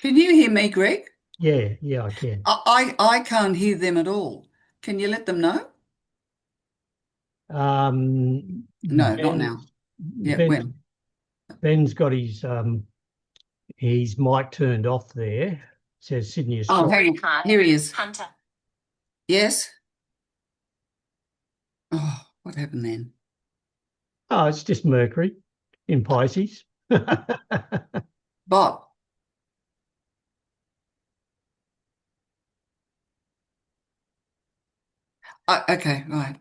Can you hear me, Greg? Yeah, I can. I can't hear them at all. Can you let them know? No, not now. Ben's Yeah, Ben when? Ben's got his mic turned off there. It says Sydney, Oh, Australia. hang on. Here he is. Hunter. Yes. Oh, what happened then? Oh, it's just Mercury in Pisces. Bob. Okay, right.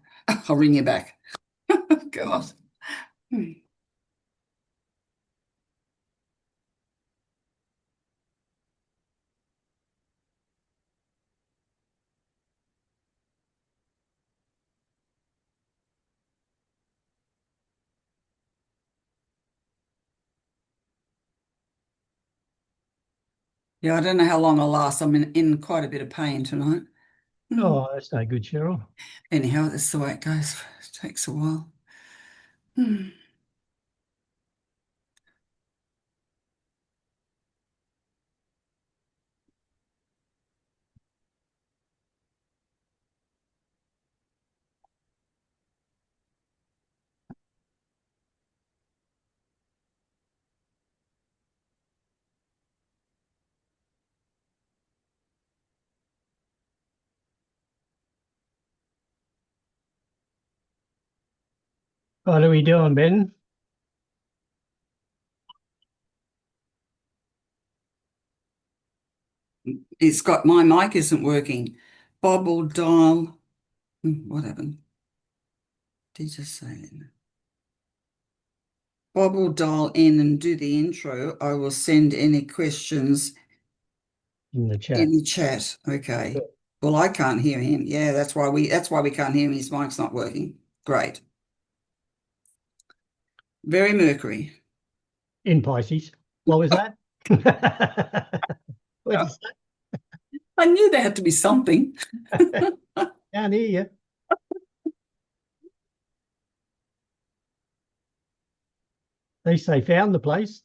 I'll ring you back. God. Hmm. Yeah, I don't know how long I'll last. I'm in quite a bit of pain tonight. Hmm. Oh, that's no good, Cheryl. Anyhow, that's the way it goes. It takes a while. Hmm. What are we doing, Ben? It's got my mic isn't working. Bob will dial. What happened? Did he just say it? Bob will dial in and do the intro. I will send any questions In the chat. in the chat. Okay. Well, I can't hear him. Yeah, that's why we can't hear him. His mic's not working. Great. Very Mercury. In Pisces. What was that? What did I knew there had to be something. you say? Can't hear you. At least they found the place.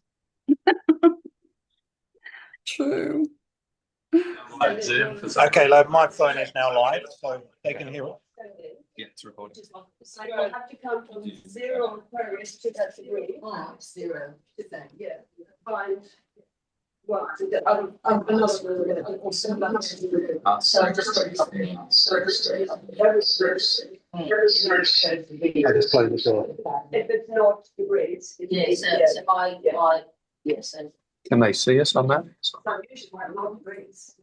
True. Okay, love, my phone is now live, so they can hear it. Yeah, it's recording. So you have to come from 0 Aquarius to that degree. Oh, 0 to that. Yeah. Find what another one. So I just played this off. if it's not degrees, Yes, so yes, and Can they see us on that? usually quite a lot of degrees.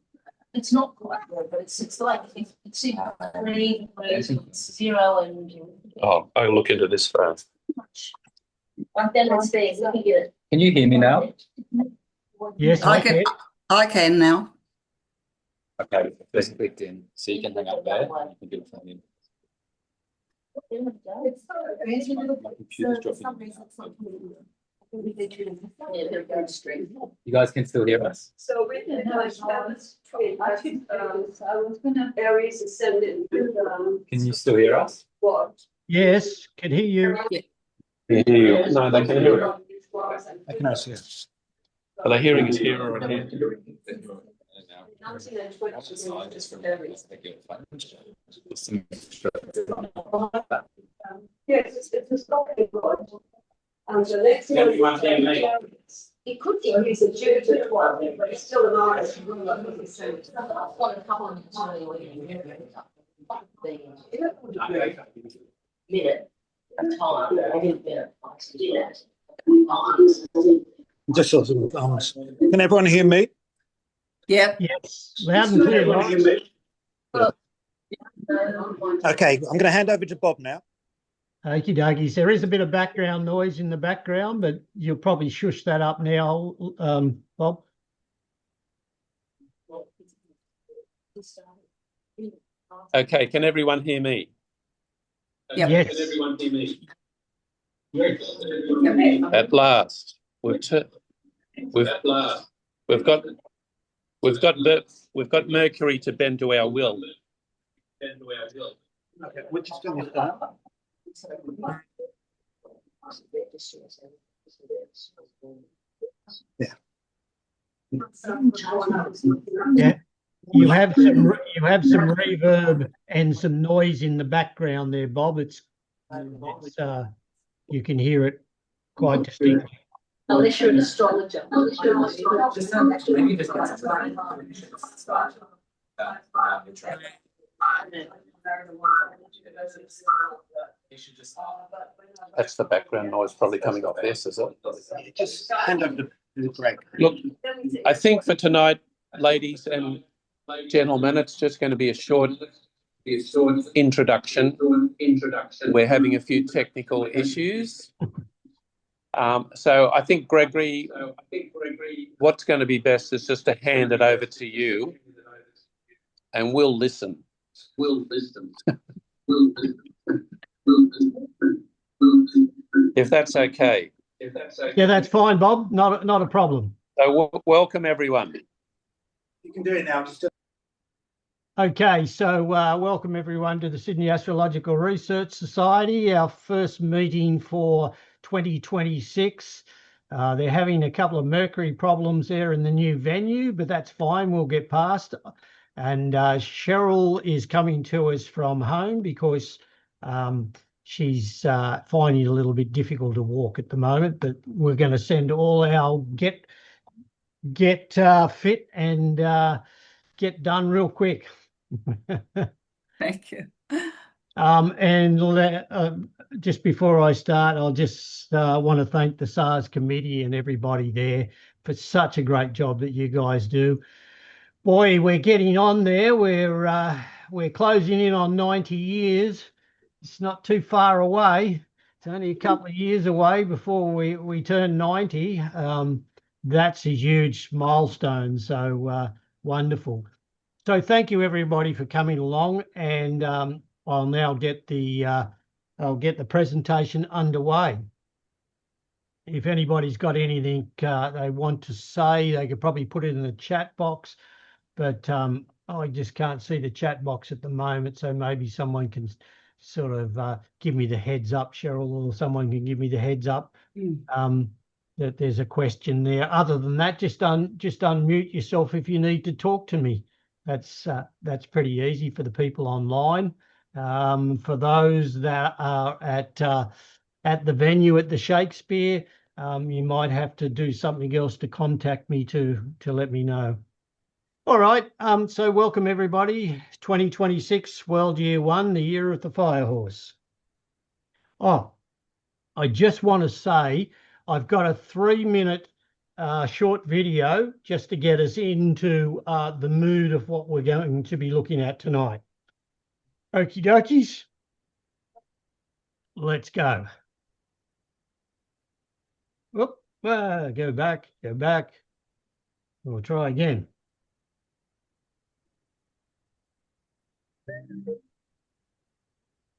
it's not quite good, but it's like it's 3 it's 0 and Oh, I'll look into this first. much. Like then it's there, you can get it. Can you hear me now? Yes, I I can. can. I can now. Okay, let's click in. So you can hang up there. You can do the phone in. My computer's dropping. Yeah, they're very straight. You guys can still hear us? So with the Aries ascendant. Can you still hear us? What? Yes, can hear you. They hear you. No, they can hear us. I can also hear. Are they hearing us here or here? Yes, it's a stopping point. And the next one. It could be he's a Jupiter one, but it's still an Aries. Got a couple of minutes minute of time. I didn't minute. I did that. Just sort of arms. Can everyone hear me? Yep. Yes, loud and clear. Right? Okay, I'm going to hand over to Bob now. Okie dokies. There is a bit of background noise in the background, but you'll probably shush that up now, Bob. Okay, can everyone hear me? Yep. Yes. Can everyone hear me? At last, we've got Mercury to bend to our will. Okay, we're just going to start. Yeah. Yeah, you have some reverb and some noise in the background there, Bob. It's you can hear it quite distinctly. Unless you're an astrologer. That's the background noise probably coming off this, is it? Just hand over to Greg. Look, I think for tonight, ladies and gentlemen, it's just going to be a short introduction. We're having a few technical issues. So I think, Gregory, what's going to be best is just to hand it over to you and we'll listen. If that's okay. Yeah, that's fine, Bob. Not a problem. So welcome, everyone. You can do it now. Okay, so welcome everyone to the Sydney Astrological Research Society, our first meeting for 2026. They're having a couple of Mercury problems there in the new venue, but that's fine. We'll get past. And Cheryl is coming to us from home because she's finding it a little bit difficult to walk at the moment, but we're going to send all our get fit and get done real quick. Thank you. And just before I start, I'll just want to thank the SARS committee and everybody there for such a great job that you guys do. Boy, we're getting on there. We're closing in on 90 years. It's not too far away. It's only a couple of years away before we turn 90. That's a huge milestone. So wonderful. So thank you everybody for coming along, and I'll now get the presentation underway. If anybody's got anything they want to say, they could probably put it in the chat box, but I just can't see the chat box at the moment, so maybe someone can sort of give me the heads up, Cheryl, or someone can give me the heads up that there's a question there. Other than that, just unmute yourself if you need to talk to me. That's pretty easy for the people online. For those that are at the venue at the Shakespeare, you might have to do something else to contact me to let me know. All right. So welcome everybody. 2026 World Year 1, the year of the fire horse. Oh, I just want to say I've got a 3-minute short video just to get us into the mood of what we're going to be looking at tonight. Okie dokies. Let's go. Whoop, go back. We'll try again.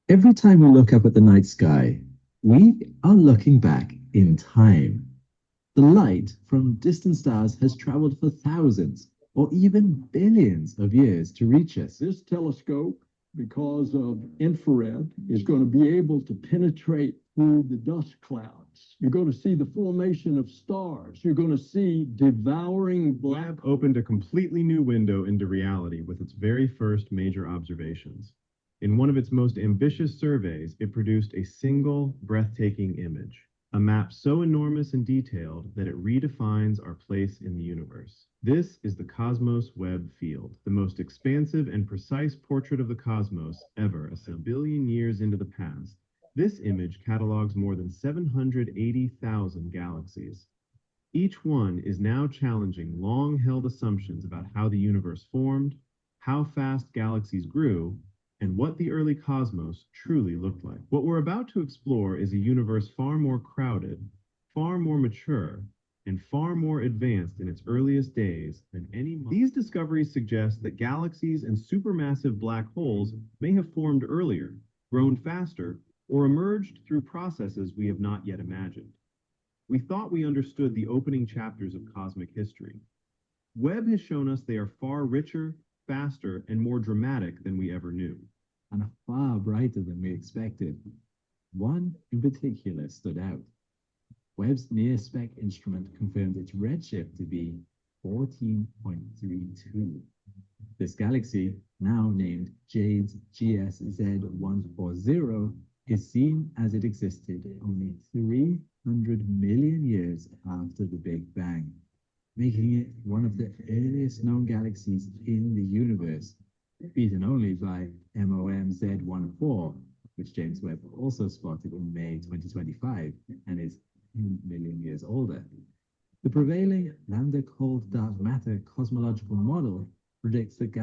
Every time we look up at the night sky, we are looking back in time. The light from distant stars has traveled for thousands or even billions of years to reach us. This telescope, because of infrared, is going to be able to penetrate through the dust clouds. You're going to see the formation of stars. You're going to see devouring black. Webb opened a completely new window into reality with its very first major observations. In one of its most ambitious surveys, it produced a single, breathtaking image, a map so enormous and detailed that it redefines our place in the universe. This is the Cosmos Webb Field, the most expansive and precise portrait of the cosmos ever assembled. A billion years into the past, this image catalogs more than 780,000 galaxies. Each one is now challenging long-held assumptions about how the universe formed, how fast galaxies grew, and what the early cosmos truly looked like. What we're about to explore is a universe far more crowded, far more mature, and far more advanced in its earliest days than any. These discoveries suggest that galaxies and supermassive black holes may have formed earlier, grown faster, or emerged through processes we have not yet imagined. We thought we understood the opening chapters of cosmic history. Webb has shown us they are far richer, faster, and more dramatic than we ever knew. And far brighter than we expected. One in particular stood out. Webb's near-spec instrument confirmed its redshift to be 14.32. This galaxy, now named Jade's GSZ 140, is seen as it existed only 300 million years after the Big Bang, making it one of the earliest known galaxies in the universe, beaten only by MOM Z14, which James Webb also spotted in May 2025 and is 10 million years older. The prevailing lambda cold dark matter cosmological model predicts that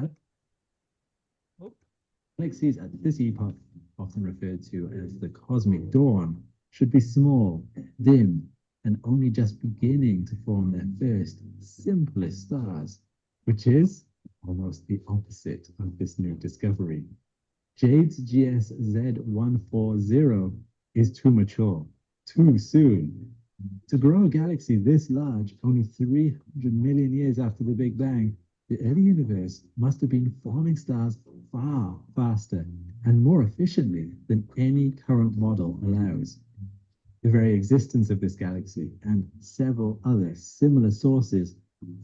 galaxies at this epoch, often referred to as the cosmic dawn, should be small, dim, and only just beginning to form their first, simplest stars, which is almost the opposite of this new discovery. Jade's GSZ 140 is too mature, too soon. To grow a galaxy this large, only 300 million years after the Big Bang, the early universe must have been forming stars far faster and more efficiently than any current model allows. The very existence of this galaxy and several other similar sources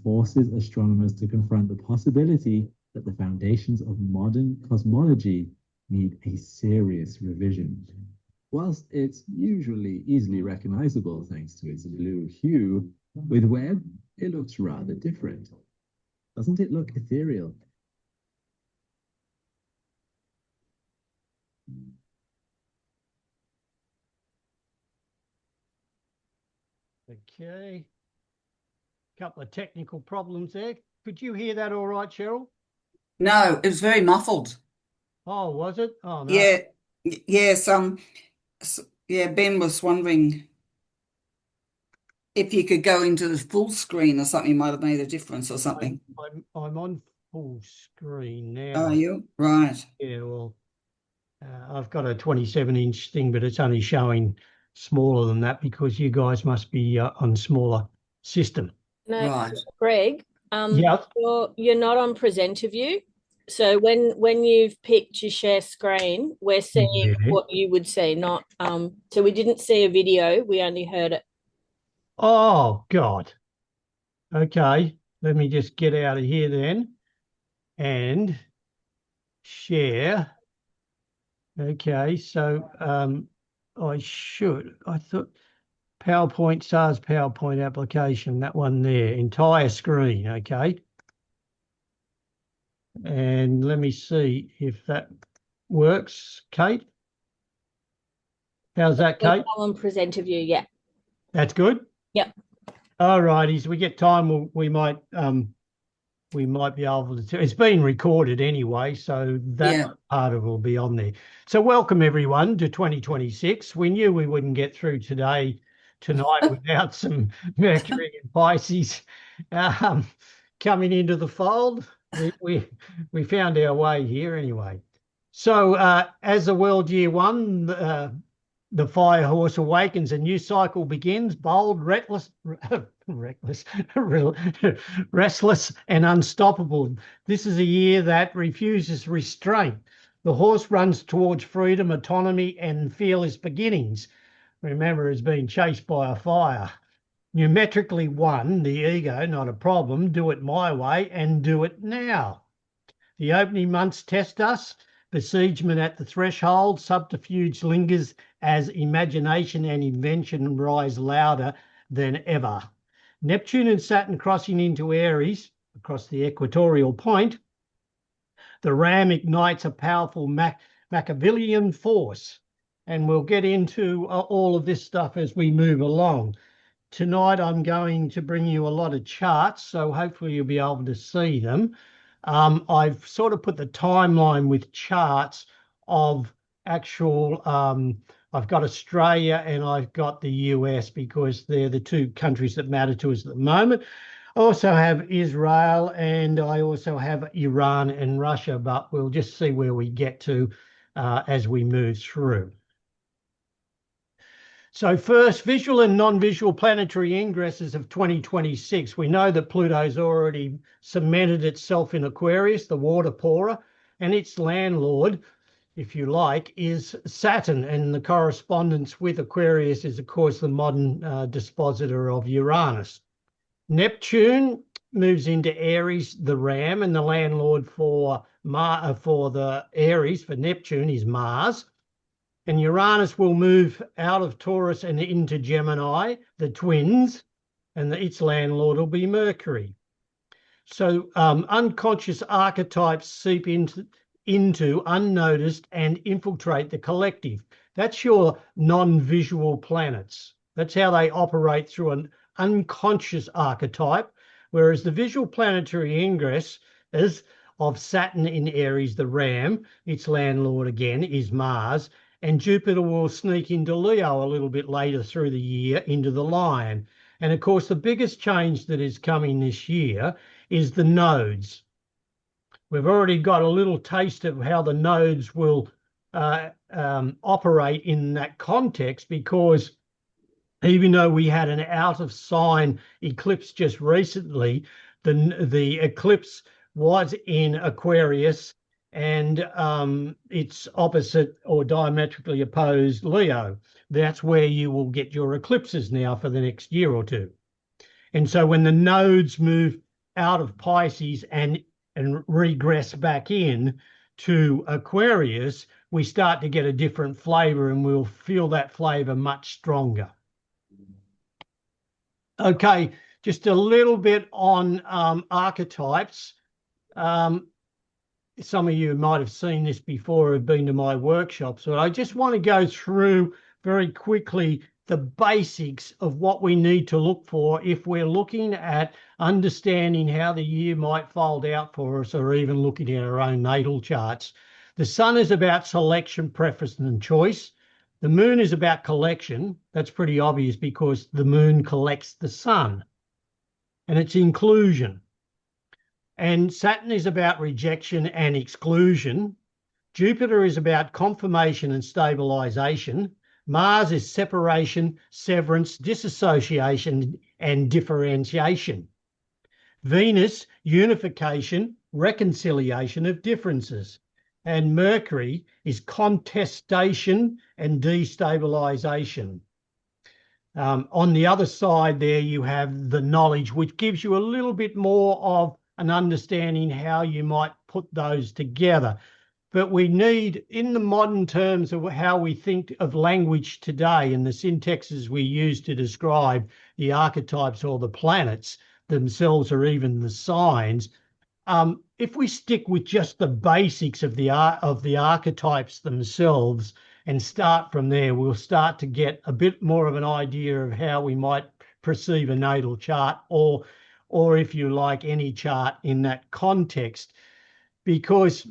forces astronomers to confront the possibility that the foundations of modern cosmology need a serious revision. Whilst it's usually easily recognizable thanks to its blue hue, with Webb, it looks rather different. Doesn't it look ethereal? Okay. Couple of technical problems there. Could you hear that all right, Cheryl? No, it was very muffled. Oh, was it? Oh, no. Yeah, yes. Yeah, Ben was wondering if you could go into the full screen or something might have made a difference or something. I'm on full screen now. Are you? Right. Yeah, well, I've got a 27-inch thing, but it's only showing smaller than that because you guys must be on smaller system. No, Right. Greg, Yeah. you're not on presenter view. So when you've picked your share screen, we're seeing what you would see, not so we didn't see a video, we only heard it. Oh, God. Okay, let me just get out of here then and share. Okay, so I thought PowerPoint, SARS PowerPoint application, that one there, entire screen, okay? And let me see if that works, Kate. How's that, Kate? On presenter view, yeah. That's good? Yep. All righty, as we get time, we might be able to. It's been recorded anyway, so that part of it will be on there. So welcome everyone to 2026. We knew we wouldn't get through tonight without some Mercury and Pisces coming into the fold. We found our way here anyway. So as the world year one, the fire horse awakens, a new cycle begins, bold, restless, and unstoppable. This is a year that refuses restraint. The horse runs towards freedom, autonomy, and fearless beginnings. Remember, it's being chased by a fire. Numerically one, the ego, not a problem. Do it my way and do it now. The opening months test us. Besiegement at the threshold, subterfuge lingers as imagination and invention rise louder than ever. Neptune and Saturn crossing into Aries, across the equatorial point, the ram ignites a powerful Machiavellian force. And we'll get into all of this stuff as we move along. Tonight, I'm going to bring you a lot of charts, so hopefully you'll be able to see them. I've sort of put the timeline with charts of actual, I've got Australia and I've got the US because they're the two countries that matter to us at the moment. I also have Israel and I also have Iran and Russia, but we'll just see where we get to as we move through. So first, visual and non-visual planetary ingresses of 2026. We know that Pluto's already cemented itself in Aquarius, the water pourer, and its landlord, if you like, is Saturn. And the correspondence with Aquarius is, of course, the modern dispositor of Uranus. Neptune moves into Aries, the ram, and the landlord for the Aries, for Neptune, is Mars. And Uranus will move out of Taurus and into Gemini, the twins, and its landlord will be Mercury. So unconscious archetypes seep into unnoticed and infiltrate the collective. That's your non-visual planets. That's how they operate through an unconscious archetype, whereas the visual planetary ingress is of Saturn in Aries, the ram, its landlord again is Mars, and Jupiter will sneak into Leo a little bit later through the year into the lion. And of course, the biggest change that is coming this year is the nodes. We've already got a little taste of how the nodes will operate in that context, because even though we had an out of sign eclipse just recently, the eclipse was in Aquarius and it's opposite or diametrically opposed Leo. That's where you will get your eclipses now for the next year or two. And so when the nodes move out of Pisces and regress back in to Aquarius, we start to get a different flavor, and we'll feel that flavor much stronger. Okay, just a little bit on archetypes. Some of you might have seen this before, have been to my workshops, but I just want to go through very quickly the basics of what we need to look for if we're looking at understanding how the year might fold out for us, or even looking at our own natal charts. The sun is about selection, preference, and choice. The moon is about collection. That's pretty obvious because the moon collects the sun, and it's inclusion. And Saturn is about rejection and exclusion. Jupiter is about confirmation and stabilization. Mars is separation, severance, disassociation, and differentiation. Venus, unification, reconciliation of differences. And Mercury is contestation and destabilization. On the other side there, you have the knowledge, which gives you a little bit more of an understanding how you might put those together. But we need, in the modern terms of how we think of language today and the syntaxes we use to describe the archetypes or the planets themselves, or even the signs, if we stick with just the basics of the archetypes themselves and start from there, we'll start to get a bit more of an idea of how we might perceive a natal chart, or if you like, any chart in that context. Because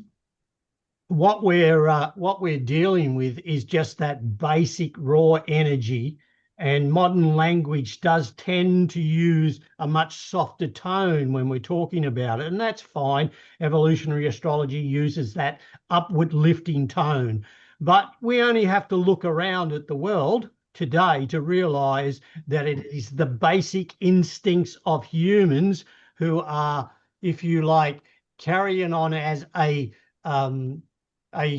what we're dealing with is just that basic raw energy, and modern language does tend to use a much softer tone when we're talking about it, and that's fine. Evolutionary astrology uses that upward lifting tone, but we only have to look around at the world today to realize that it is the basic instincts of humans who are, if you like, carrying on as a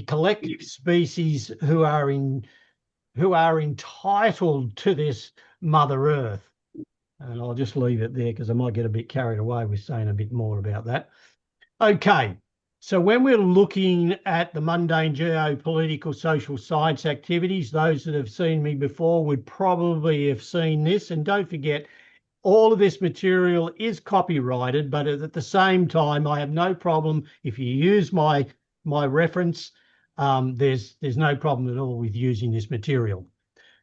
collective species who are entitled to this Mother Earth. And I'll just leave it there because I might get a bit carried away with saying a bit more about that. Okay, so when we're looking at the mundane geopolitical social science activities, those that have seen me before would probably have seen this. And don't forget, all of this material is copyrighted, but at the same time, I have no problem if you use my reference. There's no problem at all with using this material.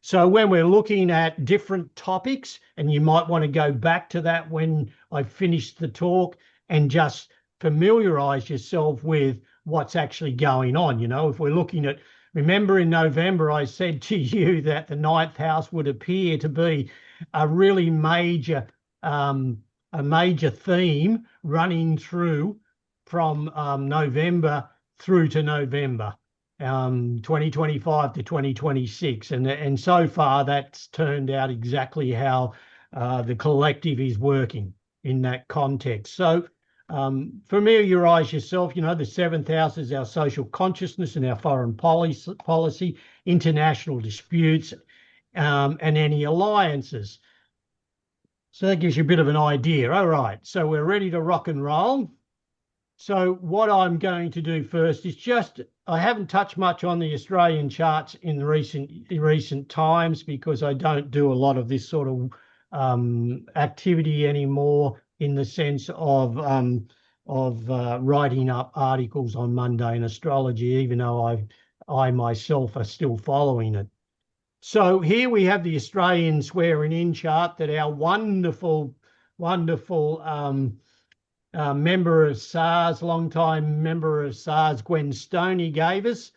So when we're looking at different topics, and you might want to go back to that when I finish the talk and just familiarize yourself with what's actually going on. You know, if we're looking at, remember in November, I said to you that the 9th house would appear to be a really major theme running through from November through to November 2025 to 2026, and so far that's turned out exactly how the collective is working in that context. So familiarize yourself. You know, the 7th house is our social consciousness and our foreign policy, international disputes, and any alliances. So that gives you a bit of an idea. All right, so we're ready to rock and roll. So what I'm going to do first is I haven't touched much on the Australian charts in recent times because I don't do a lot of this sort of activity anymore in the sense of writing up articles on mundane astrology, even though I myself are still following it. So here we have the Australian swearing in chart that our wonderful member of SARS, long-time member of SARS, Gwen Stoney, gave us.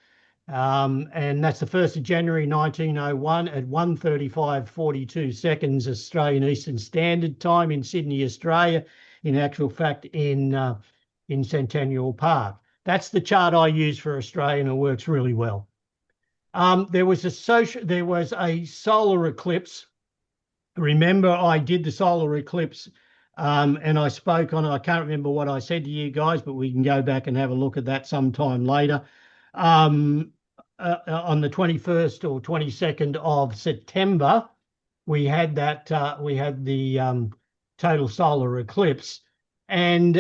And that's the 1st of January 1901 at 1:35:42 seconds Australian Eastern Standard Time in Sydney, Australia. In actual fact, in Centennial Park. That's the chart I use for Australia, and it works really well. There was a solar eclipse. Remember, I did the solar eclipse, and I spoke on it. I can't remember what I said to you guys, but we can go back and have a look at that sometime later. On the 21st or 22nd of September, we had the total solar eclipse, and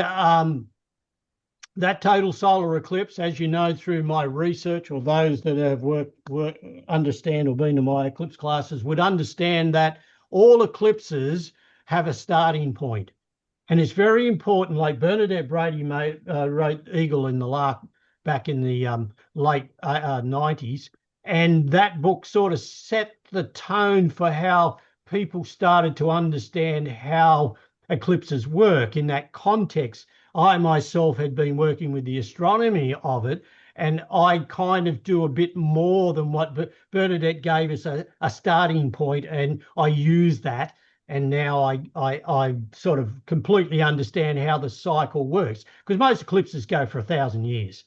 that total solar eclipse, as you know through my research, or those that have understand or been to my eclipse classes would understand that all eclipses have a starting point. And it's very important, like Bernadette Brady wrote Eagle in the Lark back in the late 90s. And that book sort of set the tone for how people started to understand how eclipses work in that context. I myself had been working with the astronomy of it, and I kind of do a bit more than what Bernadette gave us a starting point, and I use that. And now I sort of completely understand how the cycle works, because most eclipses go for 1,000 years.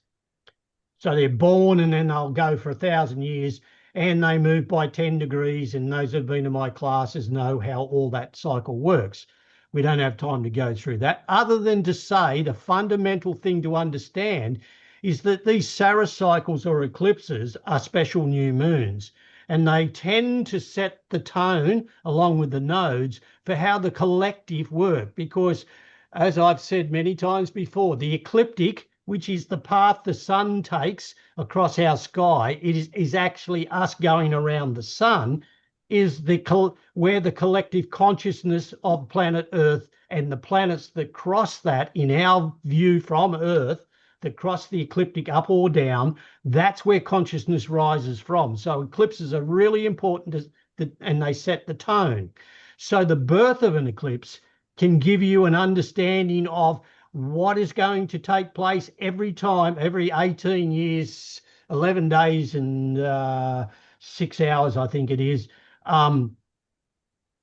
So they're born and then they'll go for 1,000 years, and they move by 10 degrees. And those who've been to my classes know how all that cycle works. We don't have time to go through that, other than to say the fundamental thing to understand is that these SARS cycles or eclipses are special new moons, and they tend to set the tone along with the nodes for how the collective work. Because, as I've said many times before, the ecliptic, which is the path the sun takes across our sky, is actually us going around the sun, is where the collective consciousness of planet Earth and the planets that cross that, in our view from Earth, that cross the ecliptic up or down, that's where consciousness rises from. So eclipses are really important, and they set the tone. So the birth of an eclipse can give you an understanding of what is going to take place every 18 years, 11 days and 6 hours, I think it is.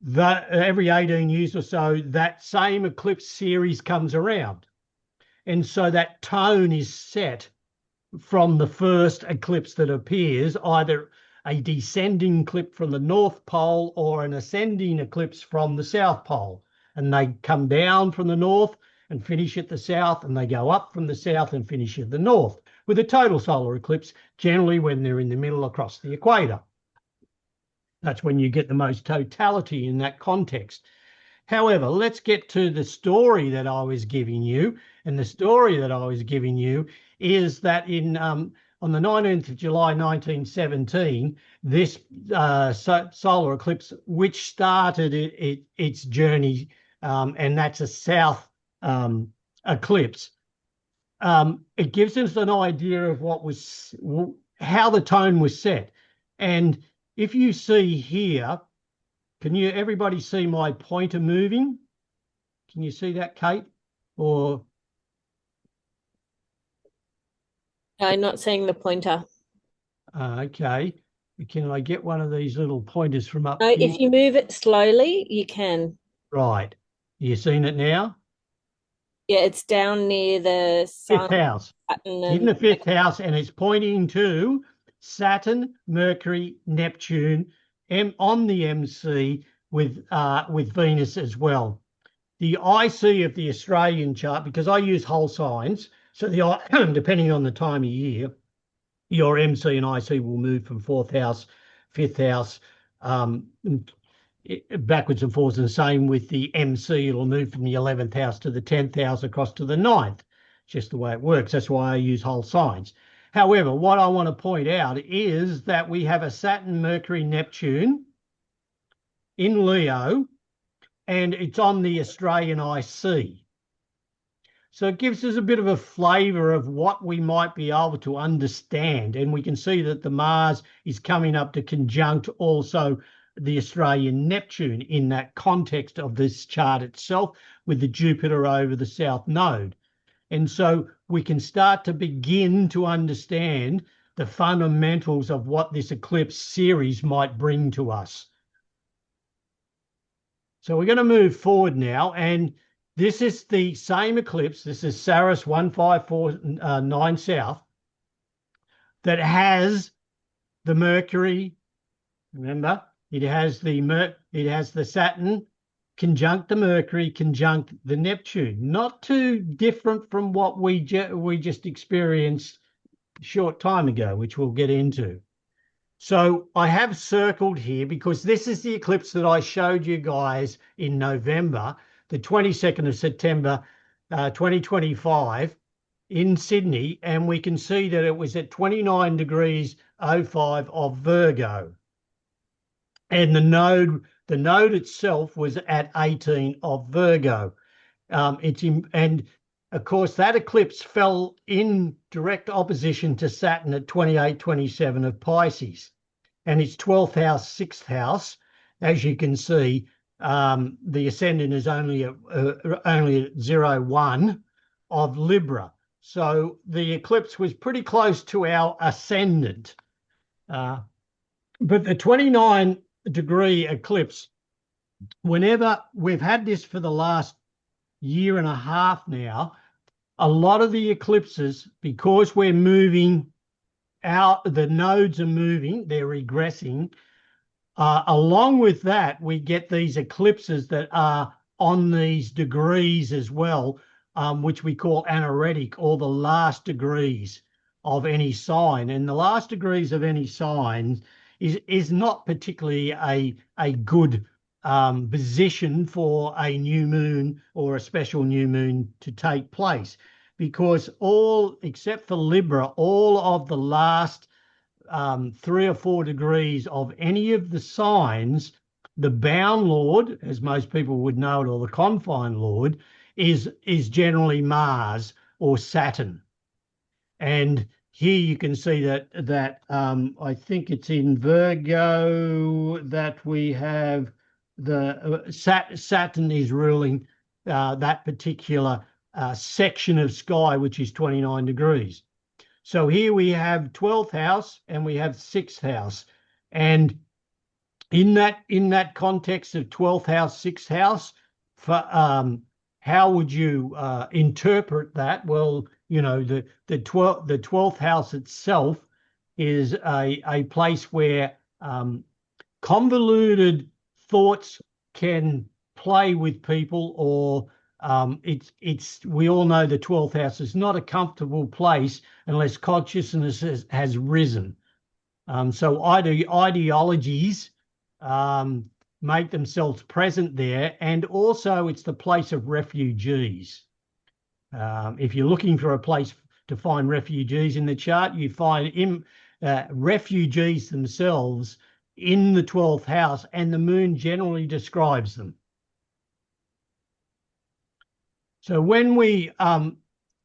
That every 18 years or so, that same eclipse series comes around. And so that tone is set from the first eclipse that appears, either a descending eclipse from the North Pole or an ascending eclipse from the South Pole. And they come down from the north and finish at the south, and they go up from the south and finish at the north, with a total solar eclipse generally when they're in the middle across the equator. That's when you get the most totality in that context. However, let's get to the story that I was giving you. And the story that I was giving you is that on the 19th of July 1917, this solar eclipse, which started its journey, and that's a south eclipse, it gives us an idea of how the tone was set. And if you see here, can everybody see my pointer moving? Can you see that, Kate? Or I'm not seeing the pointer. Okay. Can I get one of these little pointers from up No, here? if you move it slowly, you can. Right. You seen it now? Yeah, it's down near the sun. Fifth house. Saturn In the fifth house, and it's pointing to Saturn, Mercury, Neptune, on the MC with Venus as well. The IC of the Australian chart, because I use whole signs, so depending on the time of year, your MC and IC will move from fourth house, fifth house, backwards and forwards, and same with the MC. It'll move from the 11th house to the 10th house across to the 9th. Just the way it works. That's why I use whole signs. However, what I want to point out is that we have a Saturn, Mercury, Neptune in Leo, and it's on the Australian IC. So it gives us a bit of a flavour of what we might be able to understand. And we can see that the Mars is coming up to conjunct also the Australian Neptune in that context of this chart itself, with the Jupiter over the South Node. And so we can start to begin to understand the fundamentals of what this eclipse series might bring to us. So we're going to move forward now, and this is the same eclipse. This is SARs 1549 South, that has the Mercury. Remember, it has the Saturn conjunct the Mercury, conjunct the Neptune. Not too different from what we just experienced a short time ago, which we'll get into. So I have circled here because this is the eclipse that I showed you guys in November, the 22nd of September, 2025 in Sydney, and we can see that it was at 29 degrees 05 of Virgo. And the node itself was at 18 of Virgo. And of course, that eclipse fell in direct opposition to Saturn at 28-27 of Pisces. And it's 12th house, 6th house. As you can see, the ascendant is only at 0-1 of Libra. So the eclipse was pretty close to our ascendant. But the 29-degree eclipse, whenever we've had this for the last year and a half now, a lot of the eclipses, because we're moving out, the nodes are moving, they're regressing. Along with that, we get these eclipses that are on these degrees as well, which we call anaretic, or the last degrees of any sign. And the last degrees of any sign is not particularly a good position for a new moon or a special new moon to take place, because all, except for Libra, all of the last 3 or 4 degrees of any of the signs, the bound lord, as most people would know it, or the confine lord, is generally Mars or Saturn. And here you can see that I think it's in Virgo that we have the Saturn is ruling that particular section of sky, which is 29 degrees. So here we have 12th house and we have 6th house. And in that context of 12th house, 6th house, for how would you interpret that? Well, you know, the 12th house itself is a place where convoluted thoughts can play with people, or we all know the 12th house is not a comfortable place unless consciousness has risen. So ideologies make themselves present there, and also it's the place of refugees. If you're looking for a place to find refugees in the chart, you find refugees themselves in the 12th house, and the moon generally describes them. So when we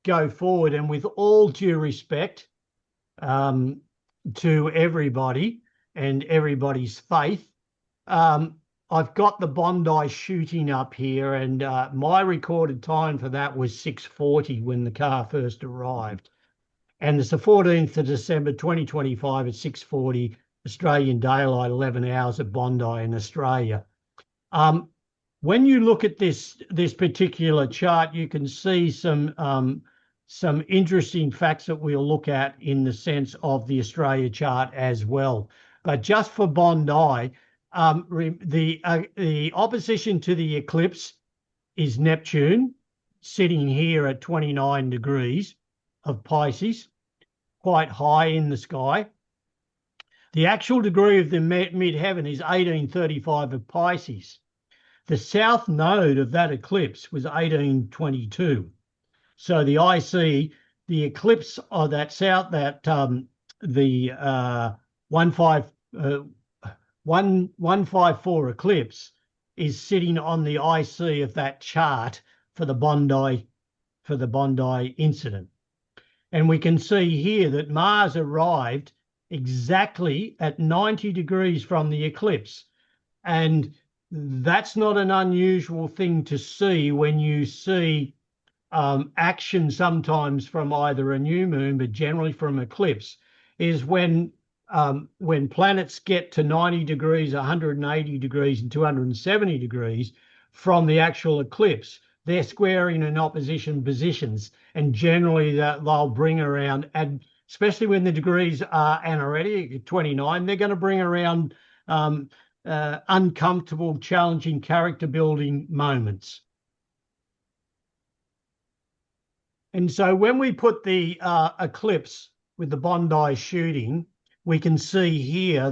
go forward, and with all due respect to everybody and everybody's faith, I've got the Bondi shooting up here, and my recorded time for that was 6:40 when the car first arrived. And it's the 14th of December 2025 at 6:40 Australian daylight, 11 hours at Bondi in Australia. When you look at this particular chart, you can see some interesting facts that we'll look at in the sense of the Australia chart as well. But just for Bondi, the opposition to the eclipse is Neptune, sitting here at 29 degrees of Pisces, quite high in the sky. The actual degree of the midheaven is 1835 of Pisces. The south node of that eclipse was 1822. So the IC, the eclipse of that south, that the 154 eclipse is sitting on the IC of that chart for the Bondi incident. And we can see here that Mars arrived exactly at 90 degrees from the eclipse. And that's not an unusual thing to see when you see action sometimes from either a new moon, but generally from eclipse, is when planets get to 90 degrees, 180 degrees, and 270 degrees from the actual eclipse, they're squaring in opposition positions, and generally they'll bring around, and especially when the degrees are anaretic, 29, they're going to bring around uncomfortable, challenging, character building moments. And so when we put the eclipse with the Bondi shooting, we can see here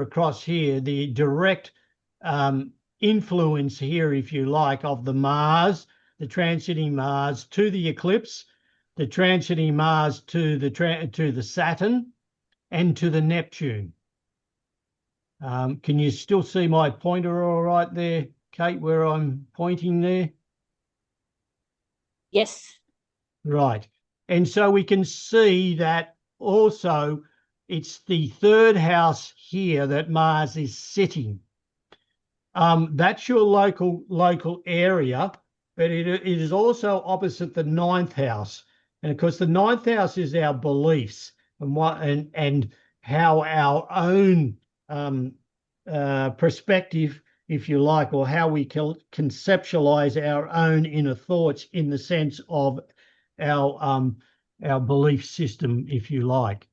across here, the direct influence here, if you like, of the Mars, the transiting Mars to the eclipse, the transiting Mars to the Saturn, and to the Neptune. Can you still see my pointer all right there, Kate, where I'm pointing there? Yes. Right. And so we can see that also it's the third house here that Mars is sitting. That's your local area, but it is also opposite the ninth house. And of course, the ninth house is our beliefs and how our own perspective, if you like, or how we conceptualize our own inner thoughts in the sense of our belief system, if you like.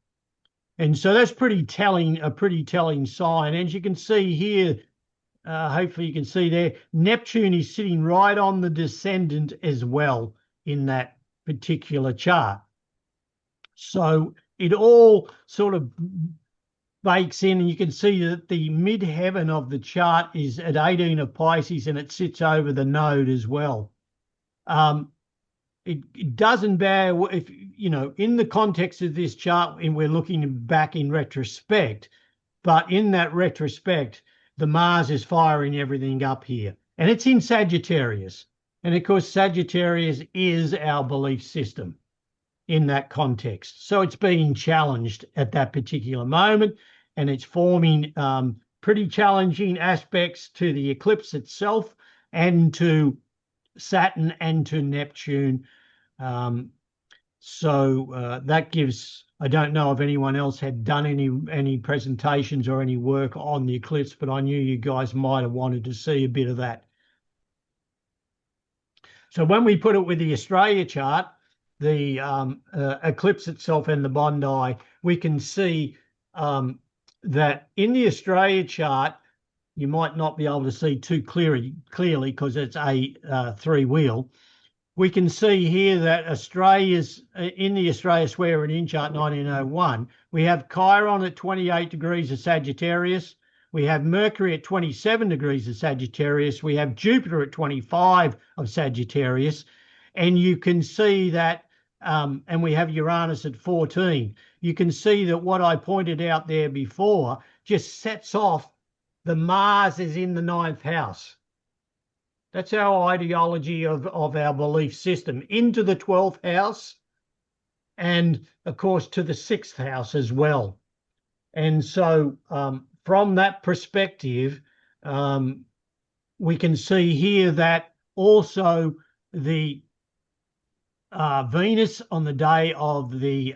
And so that's a pretty telling sign. And as you can see here, hopefully you can see there, Neptune is sitting right on the descendant as well in that particular chart. So it all sort of bakes in, and you can see that the midheaven of the chart is at 18 of Pisces, and it sits over the node as well. It doesn't bear, if you know, in the context of this chart, and we're looking back in retrospect, but in that retrospect, the Mars is firing everything up here, and it's in Sagittarius. And of course, Sagittarius is our belief system in that context. So it's being challenged at that particular moment, and it's forming pretty challenging aspects to the eclipse itself and to Saturn and to Neptune. That gives, I don't know if anyone else had done any presentations or any work on the eclipse, but I knew you guys might have wanted to see a bit of that. So when we put it with the Australia chart, the eclipse itself and the Bondi, we can see that in the Australia chart, you might not be able to see too clearly because it's a three-wheel. We can see here that in the Australia Square and In chart 1901, we have Chiron at 28 degrees of Sagittarius. We have Mercury at 27 degrees of Sagittarius. We have Jupiter at 25 of Sagittarius. And you can see that, and we have Uranus at 14. You can see that what I pointed out there before just sets off the Mars is in the ninth house. That's our ideology of our belief system, into the 12th house and, of course, to the 6th house as well. And so from that perspective, we can see here that also the Venus on the day of the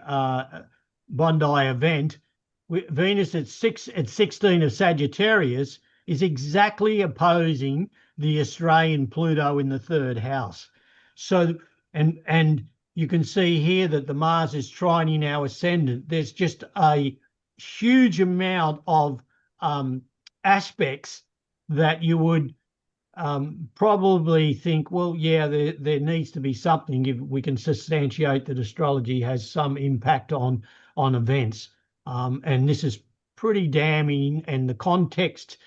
Bondi event, Venus at 16 of Sagittarius is exactly opposing the Australian Pluto in the third house. So, and you can see here that the Mars is trining our ascendant. There's just a huge amount of aspects that you would probably think, well, yeah, there needs to be something if we can substantiate that astrology has some impact on events. And this is pretty damning, and the context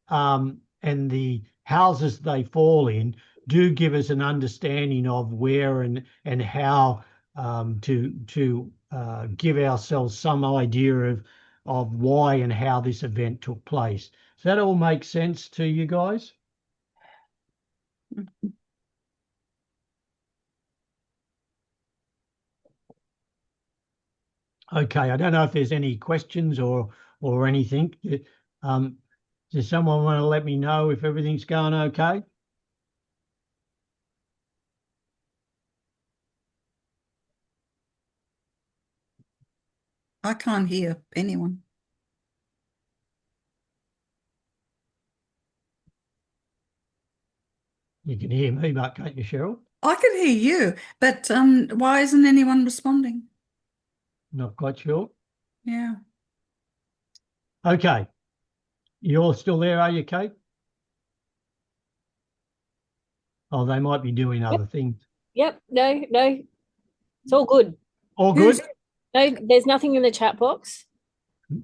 and the houses they fall in do give us an understanding of where and how to give ourselves some idea of why and how this event took place. Does that all make sense to you guys? Okay, I don't know if there's any questions or anything. Does someone want to let me know if everything's going okay? I can't hear anyone. You can hear me, but can't you, Cheryl? I could hear you, but why isn't anyone responding? Not quite sure. Yeah. Okay. You're still there, are you, Kate? Oh, they might be doing other things. Yep. No, it's all good. All good? No, there's nothing in the chat box.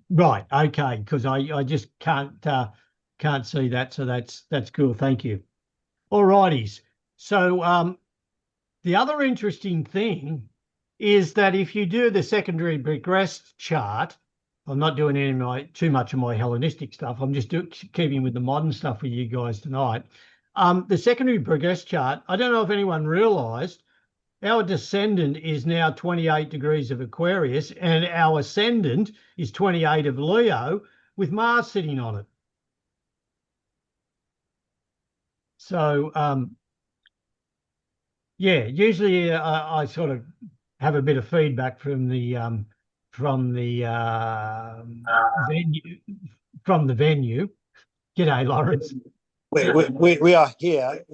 Right. Okay. Because I just can't see that. So that's cool. Thank you. All righties. So the other interesting thing is that if you do the secondary progressed chart, I'm not doing too much of my Hellenistic stuff. I'm just keeping with the modern stuff with you guys tonight. The secondary progressed chart, I don't know if anyone realized, our descendant is now 28 degrees of Aquarius and our ascendant is 28 of Leo with Mars sitting on it. So, yeah, usually I sort of have a bit of feedback from the venue. G'day, Lawrence. We are here.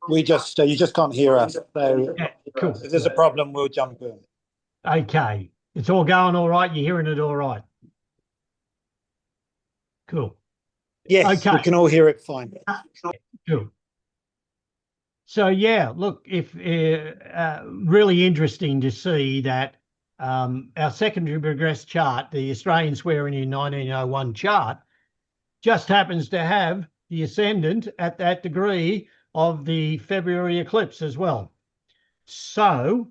We just you just can't hear us. So Yeah, cool. if there's a problem, we'll jump in. Okay, it's all going all right. You're hearing it all right. Cool. Yes, okay. We can all hear it fine. Cool. So yeah, look, if really interesting to see that our secondary progressed chart, the Australian swearing in 1901 chart, just happens to have the ascendant at that degree of the February eclipse as well. So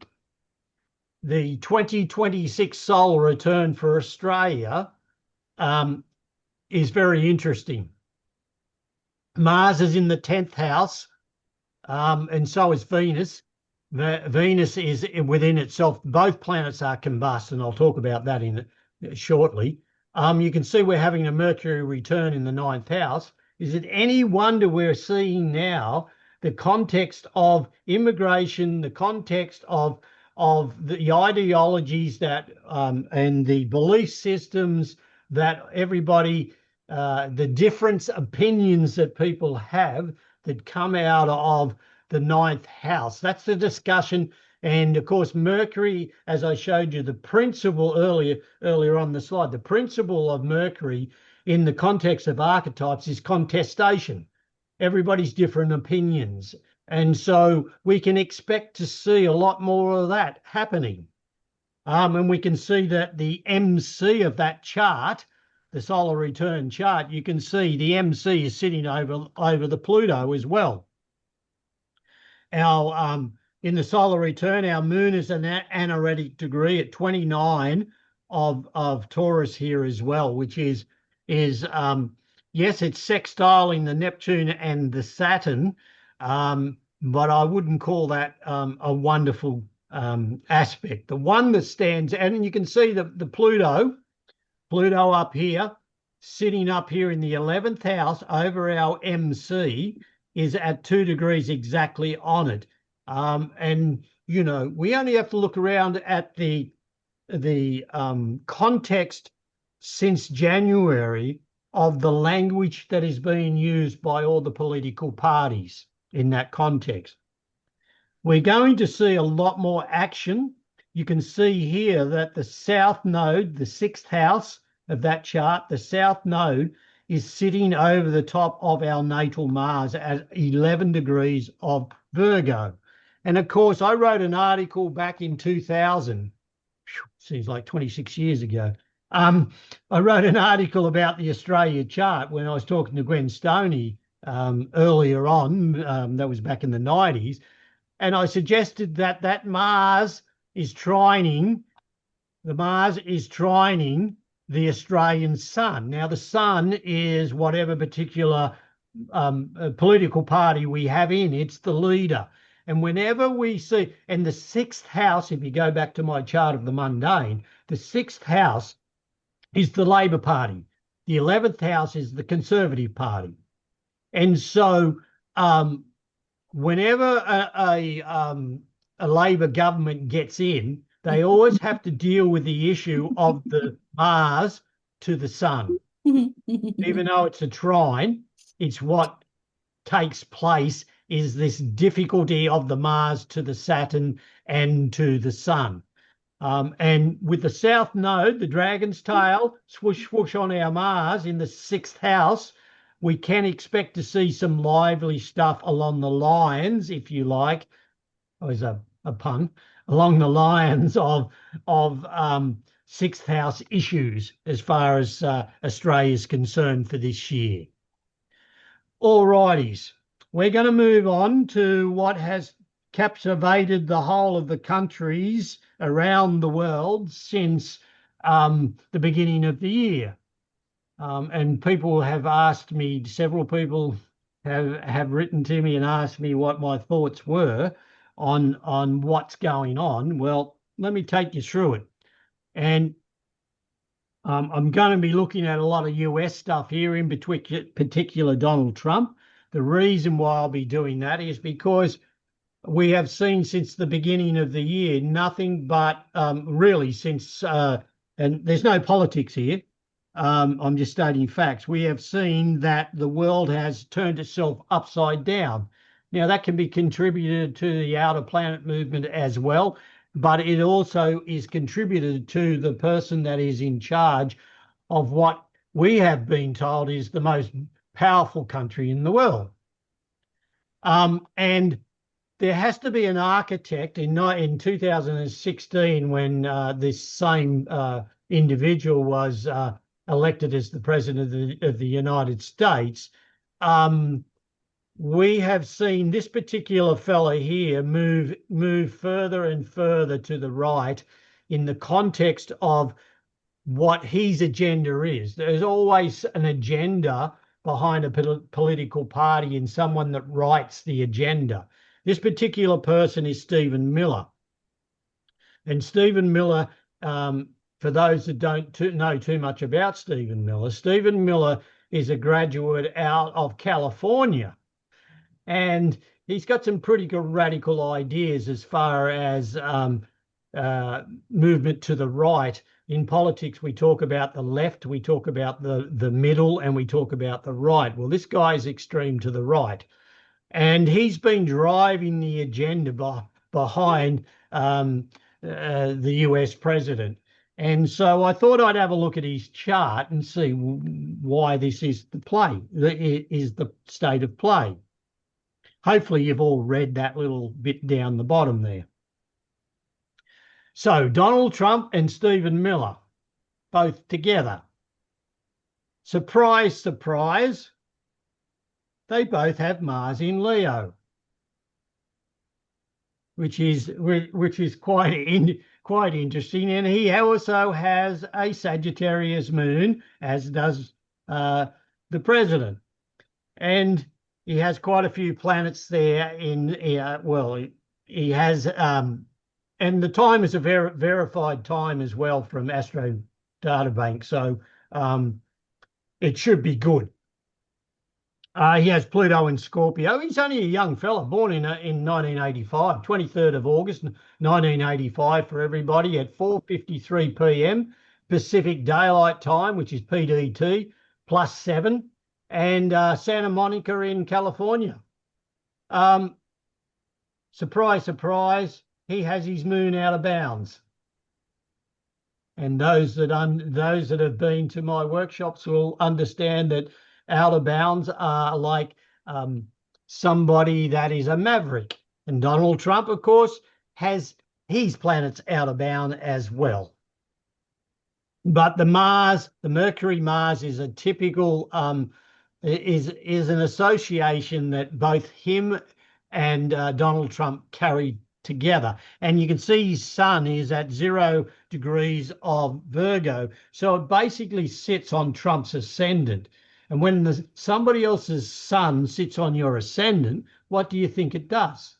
the 2026 solar return for Australia is very interesting. Mars is in the 10th house, and so is Venus. Venus is within itself. Both planets are combust, and I'll talk about that shortly. You can see we're having a Mercury return in the 9th house. Is it any wonder we're seeing now the context of immigration, the context of the ideologies that and the belief systems that everybody, the different opinions that people have that come out of the 9th house. That's the discussion. And of course, Mercury, as I showed you, the principle earlier on the slide, the principle of Mercury in the context of archetypes is contestation. Everybody's different opinions. And so we can expect to see a lot more of that happening. And we can see that the MC of that chart, the solar return chart, you can see the MC is sitting over the Pluto as well. Our in the solar return, our moon is an anaretic degree at 29 of Taurus here as well, which is yes, it's sextiling the Neptune and the Saturn, but I wouldn't call that a wonderful aspect. The one that stands, and you can see the Pluto up here, sitting up here in the 11th house over our MC, is at 2 degrees exactly on it. And, you know, we only have to look around at the context since January of the language that is being used by all the political parties in that context. We're going to see a lot more action. You can see here that the south node, the 6th house of that chart, the south node is sitting over the top of our natal Mars at 11 degrees of Virgo. And of course, I wrote an article back in 2000 seems like 26 years ago. I wrote an article about the Australia chart when I was talking to Gwen Stoney earlier on. That was back in the 90s. And I suggested that Mars is trining the Australian sun. Now, the sun is whatever particular political party we have in, it's the leader. And whenever we see, and the sixth house, if you go back to my chart of the mundane, the sixth house is the Labor Party. The 11th house is the Conservative Party. And so whenever a Labor government gets in, they always have to deal with the issue of the Mars to the sun. Even though it's a trine, it's what takes place is this difficulty of the Mars to the Saturn and to the sun. And with the south node, the dragon's tail, swoosh, swoosh on our Mars in the sixth house, we can expect to see some lively stuff along the lines, if you like, always a pun, along the lines of sixth house issues as far as Australia is concerned for this year. All righties, we're going to move on to what has captivated the whole of the countries around the world since the beginning of the year. And people have asked me, several people have written to me and asked me what my thoughts were on what's going on. Well, let me take you through it. And I'm going to be looking at a lot of US stuff here, in particular Donald Trump. The reason why I'll be doing that is because we have seen since the beginning of the year nothing but really since, and there's no politics here, I'm just stating facts. We have seen that the world has turned itself upside down. Now, that can be contributed to the outer planet movement as well, but it also is contributed to the person that is in charge of what we have been told is the most powerful country in the world. And there has to be an architect in 2016 when this same individual was elected as the president of the United States. We have seen this particular fella here move further and further to the right in the context of what his agenda is. There's always an agenda behind a political party and someone that writes the agenda. This particular person is Stephen Miller. And Stephen Miller, for those that don't know too much about Stephen Miller is a graduate out of California. And he's got some pretty good radical ideas as far as movement to the right. In politics, we talk about the left, we talk about the middle, and we talk about the right. Well, this guy's extreme to the right. And he's been driving the agenda behind the US president. And so I thought I'd have a look at his chart and see why this is the state of play. Hopefully you've all read that little bit down the bottom there. So Donald Trump and Stephen Miller, both together. Surprise, surprise, they both have Mars in Leo, which is quite interesting. And he also has a Sagittarius moon, as does the president. And he has quite a few planets there he has, and the time is a verified time as well from Astro Databank. So it should be good. He has Pluto in Scorpio. He's only a young fella, born in 1985, 23rd of August, 1985 for everybody at 4:53 p.m. Pacific Daylight Time, which is PDT, +7, and Santa Monica in California. Surprise, surprise, he has his moon out of bounds. And those that have been to my workshops will understand that out of bounds are like somebody that is a maverick. And Donald Trump, of course, has his planet's out of bound as well. But the Mercury Mars is a typical is an association that both him and Donald Trump carried together. And you can see his sun is at 0 degrees of Virgo. So it basically sits on Trump's ascendant. And when somebody else's sun sits on your ascendant, what do you think it does?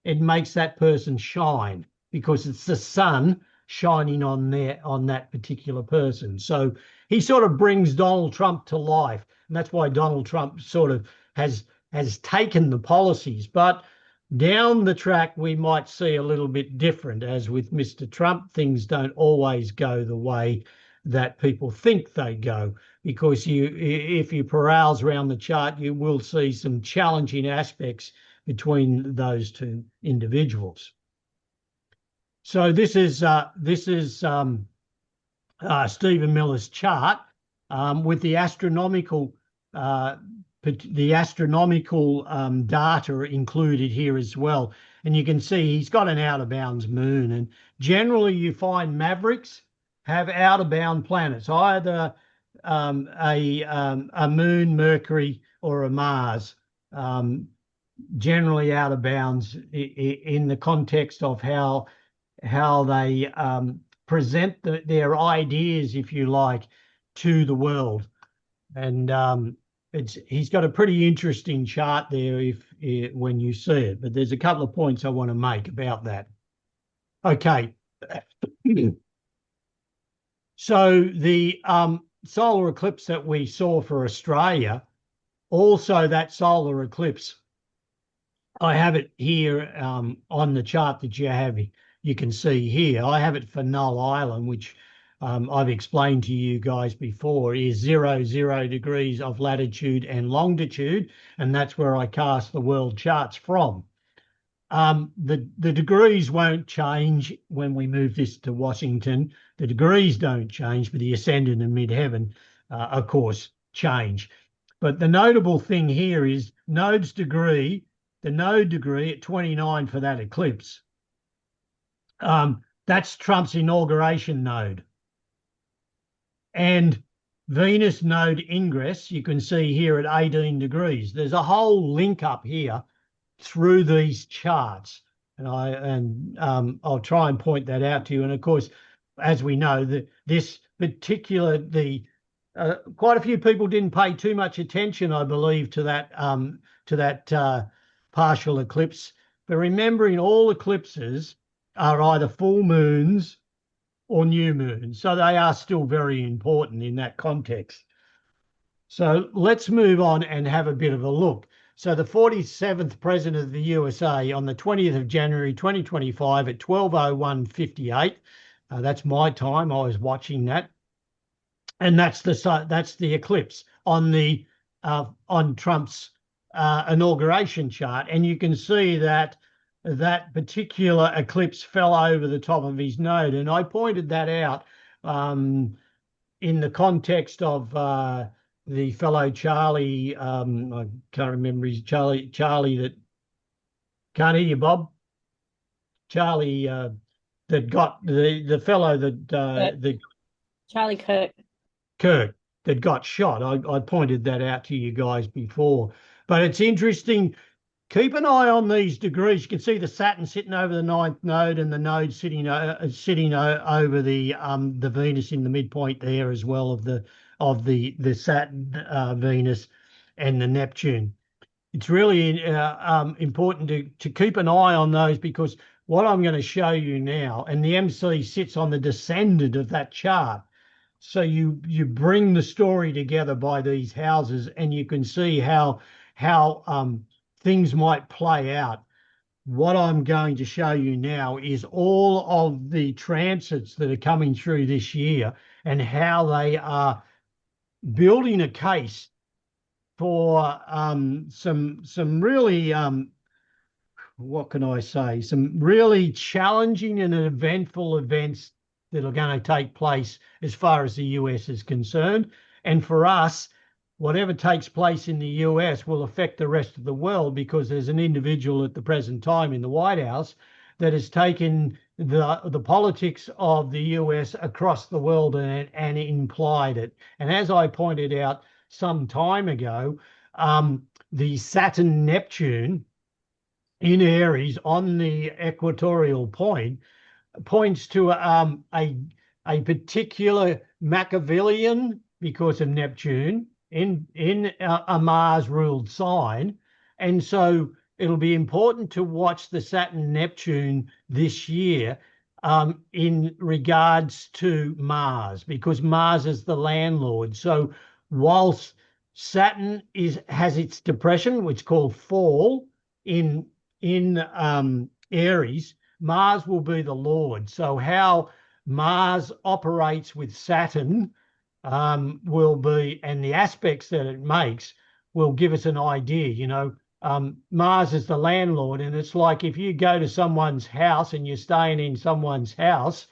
It makes that person shine because it's the sun shining on that particular person. So he sort of brings Donald Trump to life. And that's why Donald Trump sort of has taken the policies. But down the track, we might see a little bit different. As with Mr. Trump, things don't always go the way that people think they go, because if you peruse around the chart, you will see some challenging aspects between those two individuals. So this is Stephen Miller's chart with the astronomical data included here as well. And you can see he's got an out of bounds moon. And generally you find mavericks have out of bound planets, either a moon, Mercury, or a Mars, generally out of bounds in the context of how they present their ideas, if you like, to the world. And he's got a pretty interesting chart there when you see it. But there's a couple of points I want to make about that. Okay. So the solar eclipse that we saw for Australia, also that solar eclipse, I have it here on the chart that you can see here. I have it for Null Island, which I've explained to you guys before, is 0 degrees of latitude and longitude, and that's where I cast the world charts from. The degrees won't change when we move this to Washington. The degrees don't change, but the ascendant and midheaven, of course, change. But the notable thing here is node's degree, the node degree at 29 for that eclipse. That's Trump's inauguration node. And Venus node ingress, you can see here at 18 degrees. There's a whole link up here through these charts. And I'll try and point that out to you. And of course, as we know, this particular, quite a few people didn't pay too much attention, I believe, to that partial eclipse. But remembering all eclipses are either full moons or new moons. So they are still very important in that context. So let's move on and have a bit of a look. So the 47th President of the USA on the 20th of January 2025 at 12:01:58. That's my time. I was watching that. And that's the eclipse on Trump's inauguration chart. And you can see that particular eclipse fell over the top of his node. And I pointed that out in the context of the fellow Charlie, I can't remember his Charlie that, can't hear you, Bob. Charlie that got the fellow that Charlie Kirk that got shot. I pointed that out to you guys before. But it's interesting. Keep an eye on these degrees. You can see the Saturn sitting over the 9th node and the node sitting over the Venus in the midpoint there as well of the Saturn, Venus, and the Neptune. It's really important to keep an eye on those, because what I'm going to show you now, and the MC sits on the descendant of that chart. So you bring the story together by these houses, and you can see how things might play out. What I'm going to show you now is all of the transits that are coming through this year and how they are building a case for some really, what can I say, some really challenging and eventful events that are going to take place as far as the US is concerned. And for us, whatever takes place in the US will affect the rest of the world, because there's an individual at the present time in the White House that has taken the politics of the US across the world and implied it. And as I pointed out some time ago, the Saturn Neptune in Aries on the equatorial point points to a particular Machiavellian, because of Neptune, in a Mars ruled sign. And so it'll be important to watch the Saturn Neptune this year in regards to Mars, because Mars is the landlord. So whilst Saturn has its depression, which is called fall in Aries, Mars will be the Lord. So how Mars operates with Saturn will be, and the aspects that it makes will give us an idea. You know, Mars is the landlord, and it's like if you go to someone's house and you're staying in someone's house,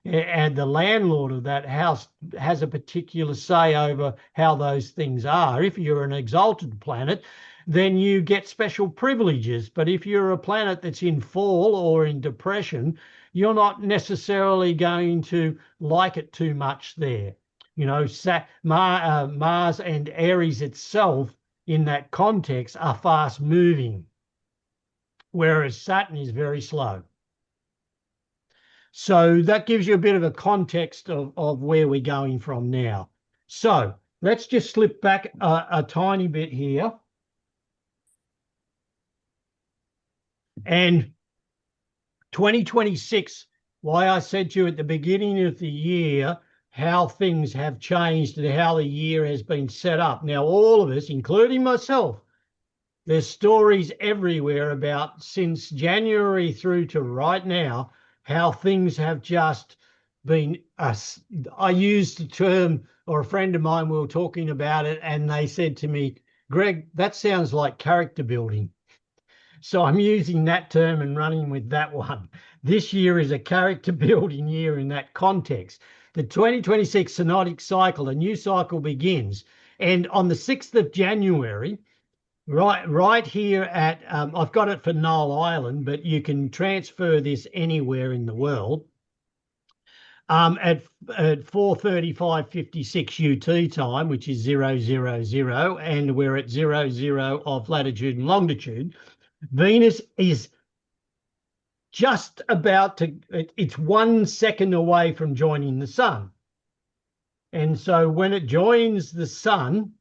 and the landlord of that house has a particular say over how those things are. If you're an exalted planet, then you get special privileges. But if you're a planet that's in fall or in depression, you're not necessarily going to like it too much there. You know, Mars and Aries itself in that context are fast moving, whereas Saturn is very slow. So that gives you a bit of a context of where we're going from now. So let's just slip back a tiny bit here. And 2026, why I said to you at the beginning of the year, how things have changed and how the year has been set up. Now, all of us, including myself, there's stories everywhere about since January through to right now, how things have just been, I used the term, or a friend of mine, we were talking about it, and they said to me, Greg, that sounds like character building. So I'm using that term and running with that one. This year is a character building year in that context. The 2026 synodic cycle, a new cycle begins. And on the 6th of January, right here at, I've got it for Null Island, but you can transfer this anywhere in the world. At 4:35:56 UT time, which is 000, and we're at 00 of latitude and longitude, Venus is just about to, it's 1 second away from joining the sun. And so when it joins the sun,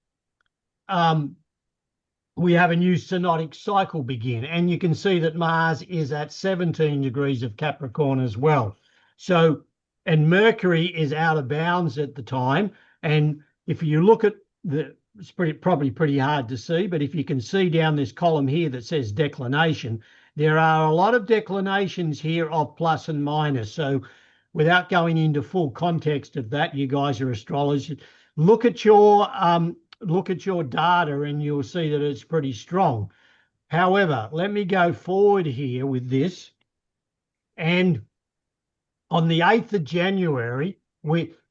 we have a new synodic cycle begin. And you can see that Mars is at 17 degrees of Capricorn as well. So, and Mercury is out of bounds at the time. And if you look at it's probably pretty hard to see, but if you can see down this column here that says declination, there are a lot of declinations here of plus and minus. So without going into full context of that, you guys are astrologers, look at your data and you'll see that it's pretty strong. However, let me go forward here with this. And on the 8th of January,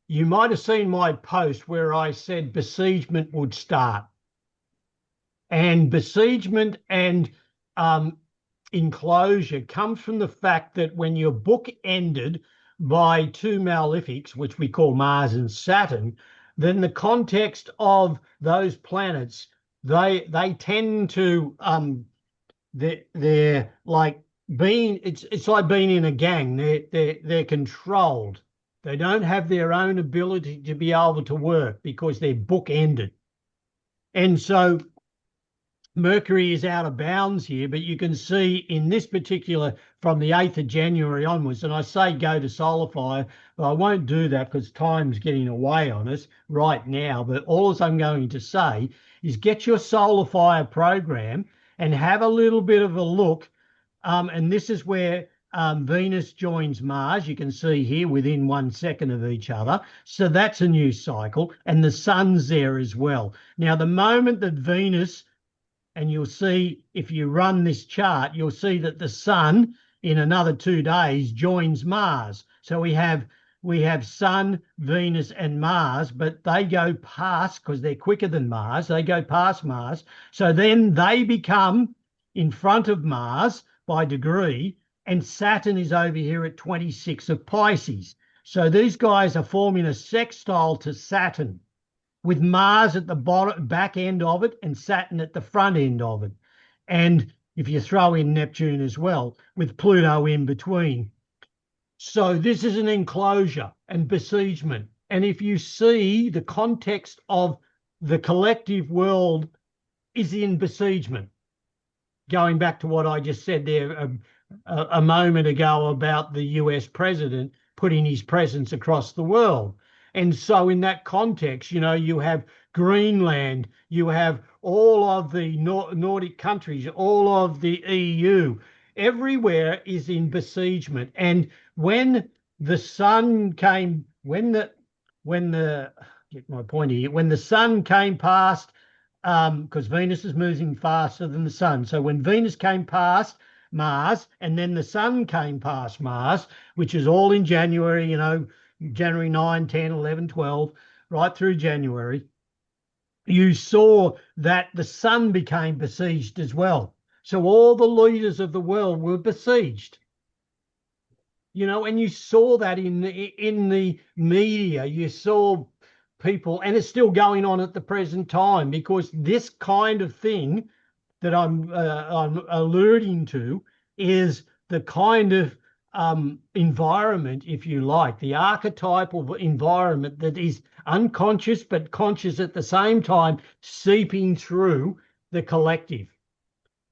you might have seen my post where I said besiegement would start. And besiegement and enclosure comes from the fact that when your book ended by two malefics, which we call Mars and Saturn, then the context of those planets, they tend to they're like being, it's like being in a gang. They're controlled. They don't have their own ability to be able to work because their book ended. And so Mercury is out of bounds here, but you can see in this particular, from the 8th of January onwards, and I say go to Solar Fire, but I won't do that because time's getting away on us right now. But all I'm going to say is get your Solar Fire program and have a little bit of a look. And this is where Venus joins Mars. You can see here within 1 second of each other. So that's a new cycle. And the sun's there as well. Now, the moment that Venus, and you'll see if you run this chart, you'll see that the sun in another 2 days joins Mars. So we have Sun, Venus, and Mars, but they go past, because they're quicker than Mars, they go past Mars. So then they become in front of Mars by degree, and Saturn is over here at 26 of Pisces. So these guys are forming a sextile to Saturn, with Mars at the back end of it and Saturn at the front end of it. And if you throw in Neptune as well, with Pluto in between. So this is an enclosure and besiegement. And if you see, the context of the collective world is in besiegement. Going back to what I just said there a moment ago about the US president putting his presence across the world. And so in that context, you know, you have Greenland, you have all of the Nordic countries, all of the EU, everywhere is in besiegement. And when the sun came, get my point here, when the sun came past, because Venus is moving faster than the sun. So when Venus came past Mars and then the sun came past Mars, which is all in January, you know, January 9, 10, 11, 12, right through January, you saw that the sun became besieged as well. So all the leaders of the world were besieged. You know, and you saw that in the media. You saw people, and it's still going on at the present time, because this kind of thing that I'm alluding to is the kind of environment, if you like, the archetypal environment that is unconscious but conscious at the same time, seeping through the collective.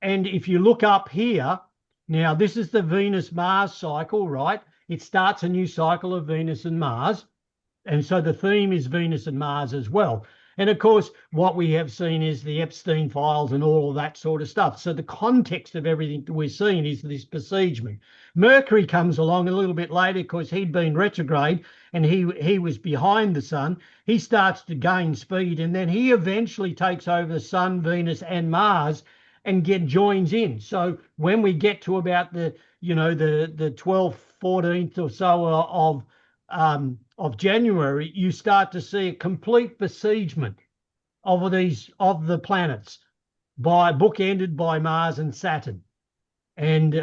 And if you look up here, now this is the Venus-Mars cycle, right? It starts a new cycle of Venus and Mars. And so the theme is Venus and Mars as well. And of course, what we have seen is the Epstein files and all of that sort of stuff. So the context of everything that we're seeing is this besiegement. Mercury comes along a little bit later because he'd been retrograde and he was behind the sun. He starts to gain speed, and then he eventually takes over the sun, Venus and Mars and joins in. So when we get to about the 12th, 14th or so of January, you start to see a complete besiegement of the planets, bookended by Mars and Saturn. And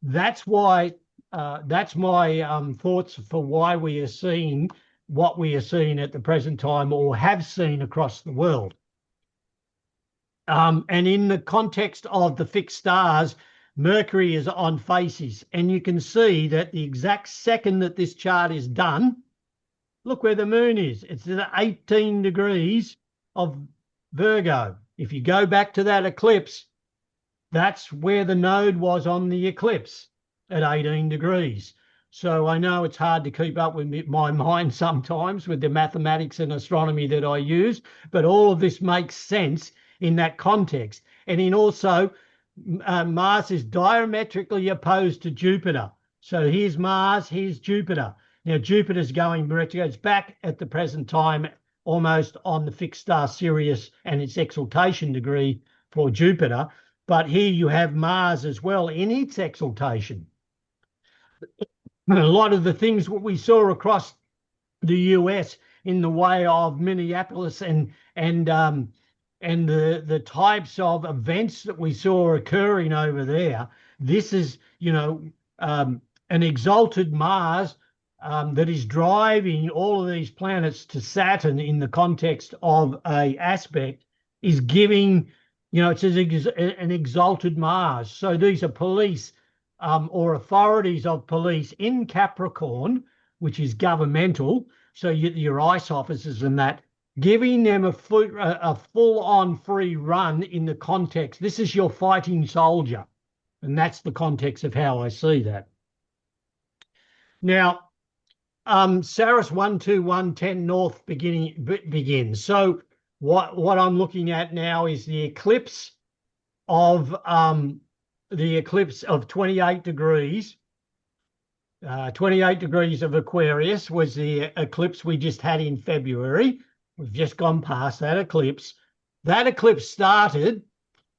that's why that's my thoughts for why we are seeing what we are seeing at the present time, or have seen across the world. And in the context of the fixed stars, Mercury is on faces, and you can see that the exact second that this chart is done, look where the moon is. It's at 18 degrees of Virgo. If you go back to that eclipse, that's where the node was on the eclipse, at 18 degrees. So I know it's hard to keep up with my mind sometimes with the mathematics and astronomy that I use, but all of this makes sense in that context. And in also, Mars is diametrically opposed to Jupiter. So here's Mars, here's Jupiter. Now Jupiter's going retrograde. It's back at the present time almost on the fixed star Sirius and its exaltation degree for Jupiter. But here you have Mars as well in its exaltation. A lot of the things what we saw across the US in the way of Minneapolis and the types of events that we saw occurring over there, this is, an exalted Mars that is driving all of these planets to Saturn in the context of a aspect, is giving, it's an exalted Mars. So these are police or authorities of police in Capricorn, which is governmental. So your ICE officers and that, giving them a full-on free run in the context. This is your fighting soldier. And that's the context of how I see that. Now, Saris 12110 North begins. So what I'm looking at now is the eclipse of 28 degrees. 28 degrees of Aquarius was the eclipse we just had in February. We've just gone past that eclipse. That eclipse started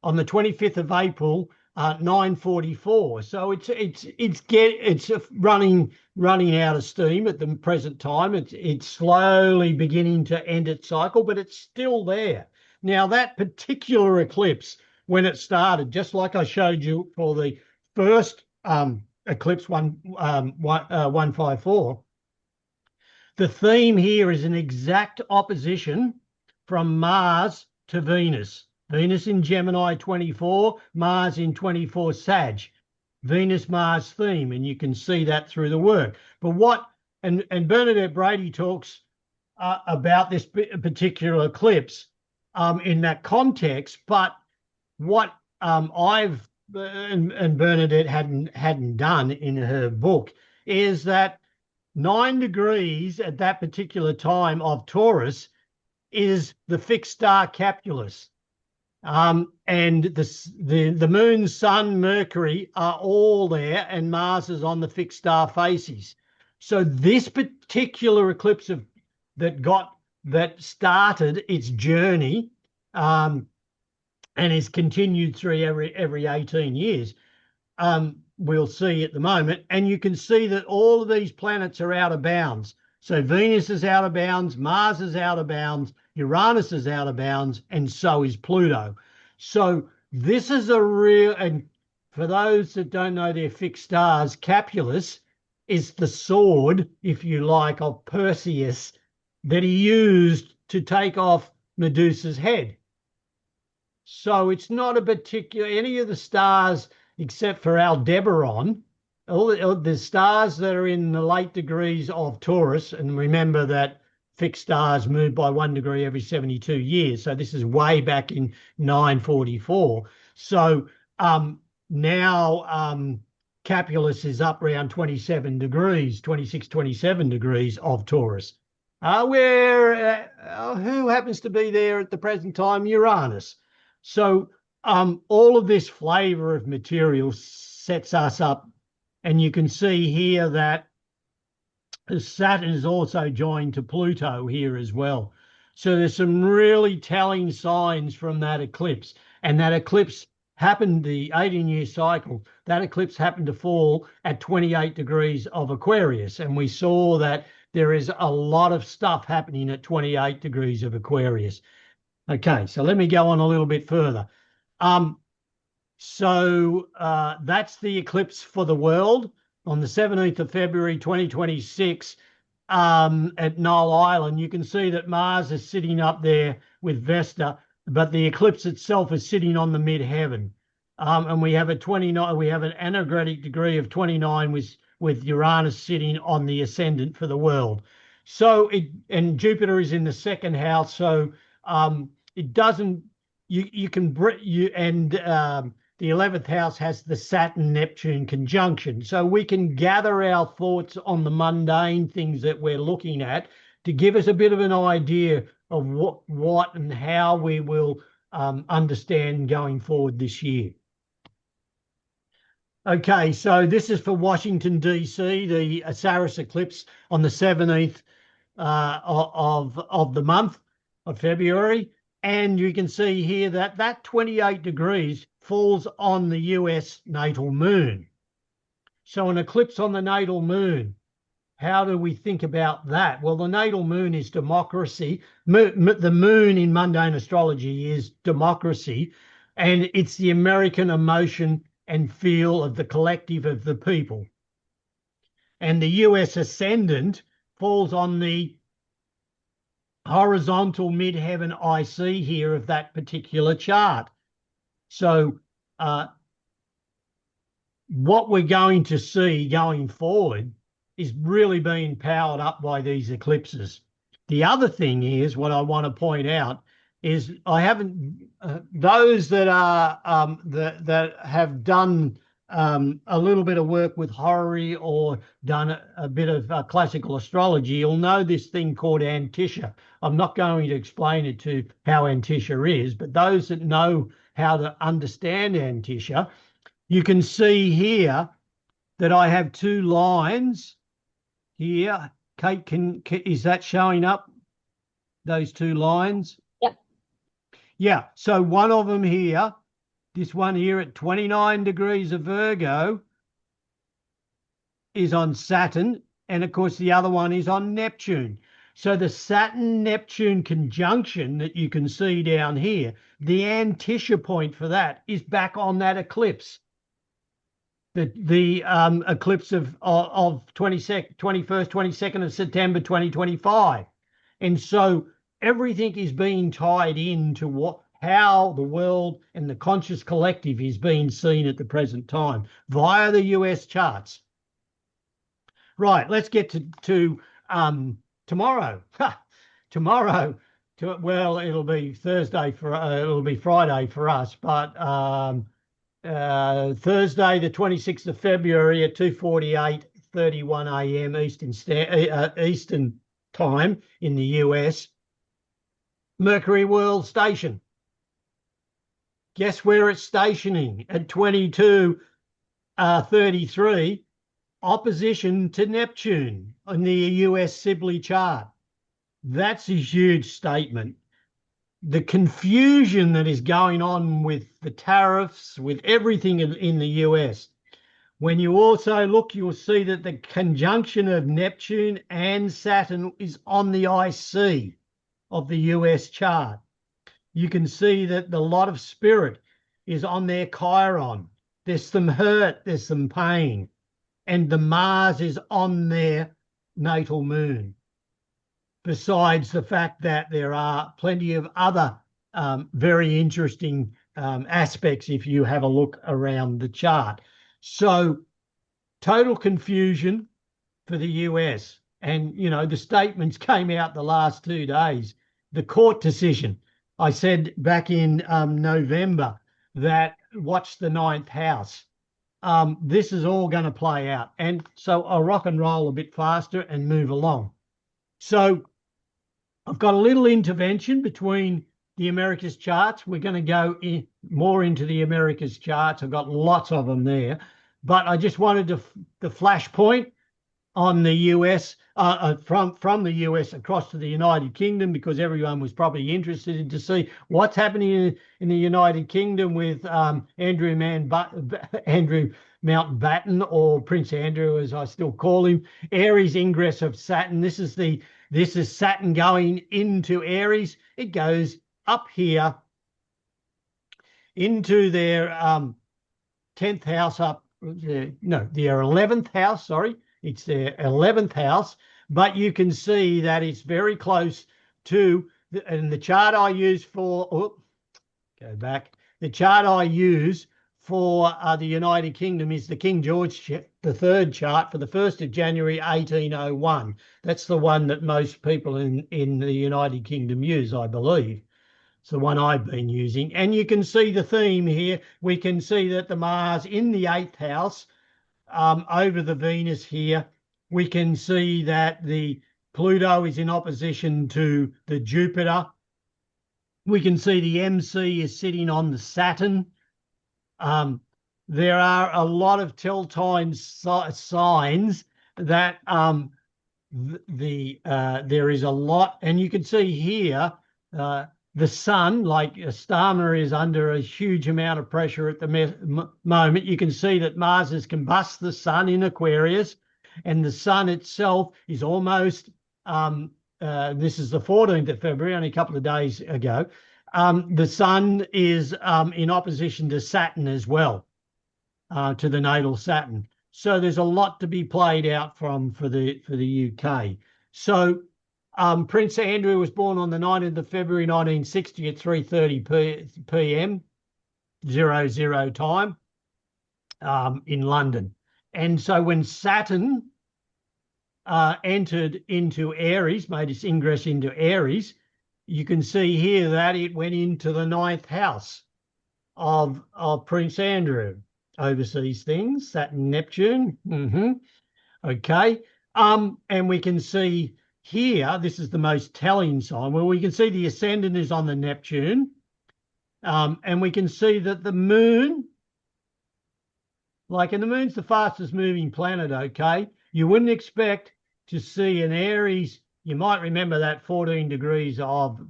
on the 25th of April, 9:44. So it's running out of steam at the present time. It's slowly beginning to end its cycle, but it's still there. Now that particular eclipse, when it started, just like I showed you for the first eclipse 154. The theme here is an exact opposition from Mars to Venus. Venus in Gemini 24, Mars in 24 Sag. Venus-Mars theme, and you can see that through the work. But what, and Bernadette Brady talks about this particular eclipse in that context, but what I've and Bernadette hadn't done in her book is that 9 degrees at that particular time of Taurus is the fixed star Capulus. And the moon, sun, Mercury are all there, and Mars is on the fixed star facies. So this particular eclipse that started its journey and is continued through every 18 years, we'll see at the moment. And you can see that all of these planets are out of bounds. So Venus is out of bounds, Mars is out of bounds, Uranus is out of bounds, and so is Pluto. So this is a real, and for those that don't know their fixed stars, Capulus is the sword, if you like, of Perseus that he used to take off Medusa's head. So it's not a particular, any of the stars except for Aldebaran, all the stars that are in the late degrees of Taurus, and remember that fixed stars move by 1 degree every 72 years. So this is way back in 944. So now Capulus is up around 27 degrees, 26, 27 degrees of Taurus. Who happens to be there at the present time? Uranus. So all of this flavor of material sets us up, and you can see here that Saturn is also joined to Pluto here as well. So there's some really telling signs from that eclipse, and that eclipse happened, the 18-year cycle, that eclipse happened to fall at 28 degrees of Aquarius, and we saw that there is a lot of stuff happening at 28 degrees of Aquarius. Okay, so let me go on a little bit further. That's the eclipse for the world on the 17th of February 2026 at Null Island. You can see that Mars is sitting up there with Vesta, but the eclipse itself is sitting on the midheaven. And we have an anagretic degree of 29 with Uranus sitting on the ascendant for the world. So and Jupiter is in the second house, so it doesn't, the 11th house has the Saturn-Neptune conjunction. So we can gather our thoughts on the mundane things that we're looking at to give us a bit of an idea of what and how we will understand going forward this year. Okay, so this is for Washington, D.C., the SARs eclipse on the 17th of the month of February. And you can see here that 28 degrees falls on the US natal moon. So an eclipse on the natal moon, how do we think about that? Well, the natal moon is democracy. The moon in mundane astrology is democracy, and it's the American emotion and feel of the collective of the people. And the US ascendant falls on the horizontal midheaven IC here of that particular chart. So what we're going to see going forward is really being powered up by these eclipses. The other thing is, what I want to point out is I haven't those that are that have done a little bit of work with horary or done a bit of classical astrology, you'll know this thing called Antisha. I'm not going to explain it to how Antisha is, but those that know how to understand Antisha, you can see here that I have two lines here. Kate, is that showing up? Those two lines? Yep. Yeah, so one of them here, this one here at 29 degrees of Virgo is on Saturn, and of course the other one is on Neptune. So the Saturn-Neptune conjunction that you can see down here, the Antisha point for that is back on that eclipse. the eclipse of 21st, 22nd of September 2025. And so everything is being tied into how the world and the conscious collective is being seen at the present time via the US charts. Right, let's get to tomorrow. Tomorrow, well, it'll be Thursday it'll be Friday for us, but Thursday, the 26th of February at 2:48:31 a.m. Eastern time in the US. Mercury World Station. Guess where it's stationing at 22:33, opposition to Neptune on the US Sibley chart. That's a huge statement. The confusion that is going on with the tariffs, with everything in the US. When you also look, you'll see that the conjunction of Neptune and Saturn is on the IC of the US chart. You can see that the lot of spirit is on their Chiron. There's some hurt, there's some pain, and the Mars is on their natal moon. Besides the fact that there are plenty of other very interesting aspects if you have a look around the chart. So total confusion for the US. And, you know, the statements came out the last 2 days. The court decision, I said back in November that watch the 9th house. This is all going to play out. And so I'll rock and roll a bit faster and move along. So I've got a little intervention between the Americas charts. We're going to go more into the Americas charts. I've got lots of them there. But I just wanted the flashpoint on the US, from the US across to the United Kingdom, because everyone was probably interested to see what's happening in the United Kingdom with Andrew Mountbatten, or Prince Andrew, as I still call him. Aries ingress of Saturn. This is Saturn going into Aries. It goes up here into their 10th house up. No, their 11th house, sorry. It's their 11th house, but you can see that it's very close to, and the chart I use for, go back, the chart I use for the United Kingdom is the King George III chart for the 1st of January 1801. That's the one that most people in the United Kingdom use, I believe. It's the one I've been using. And you can see the theme here. We can see that the Mars in the 8th house, over the Venus here. We can see that the Pluto is in opposition to the Jupiter. We can see the MC is sitting on the Saturn. There are a lot of telltale signs that there is a lot, and you can see here the sun, like Astana, is under a huge amount of pressure at the moment. You can see that Mars has combust the sun in Aquarius, and the sun itself is almost, this is the 14th of February, only a couple of days ago. The sun is in opposition to Saturn as well, to the natal Saturn. So there's a lot to be played out for the UK. So Prince Andrew was born on the 19th of February 1960 at 3:30 p.m. 00 time in London. And so when Saturn entered into Aries, made its ingress into Aries, you can see here that it went into the 9th house of Prince Andrew. Overseas things, Saturn, Neptune. Okay. And we can see here, this is the most telling sign, where we can see the ascendant is on the Neptune. And we can see that the moon, and the moon's the fastest moving planet, okay? You wouldn't expect to see an Aries. You might remember that 14 degrees of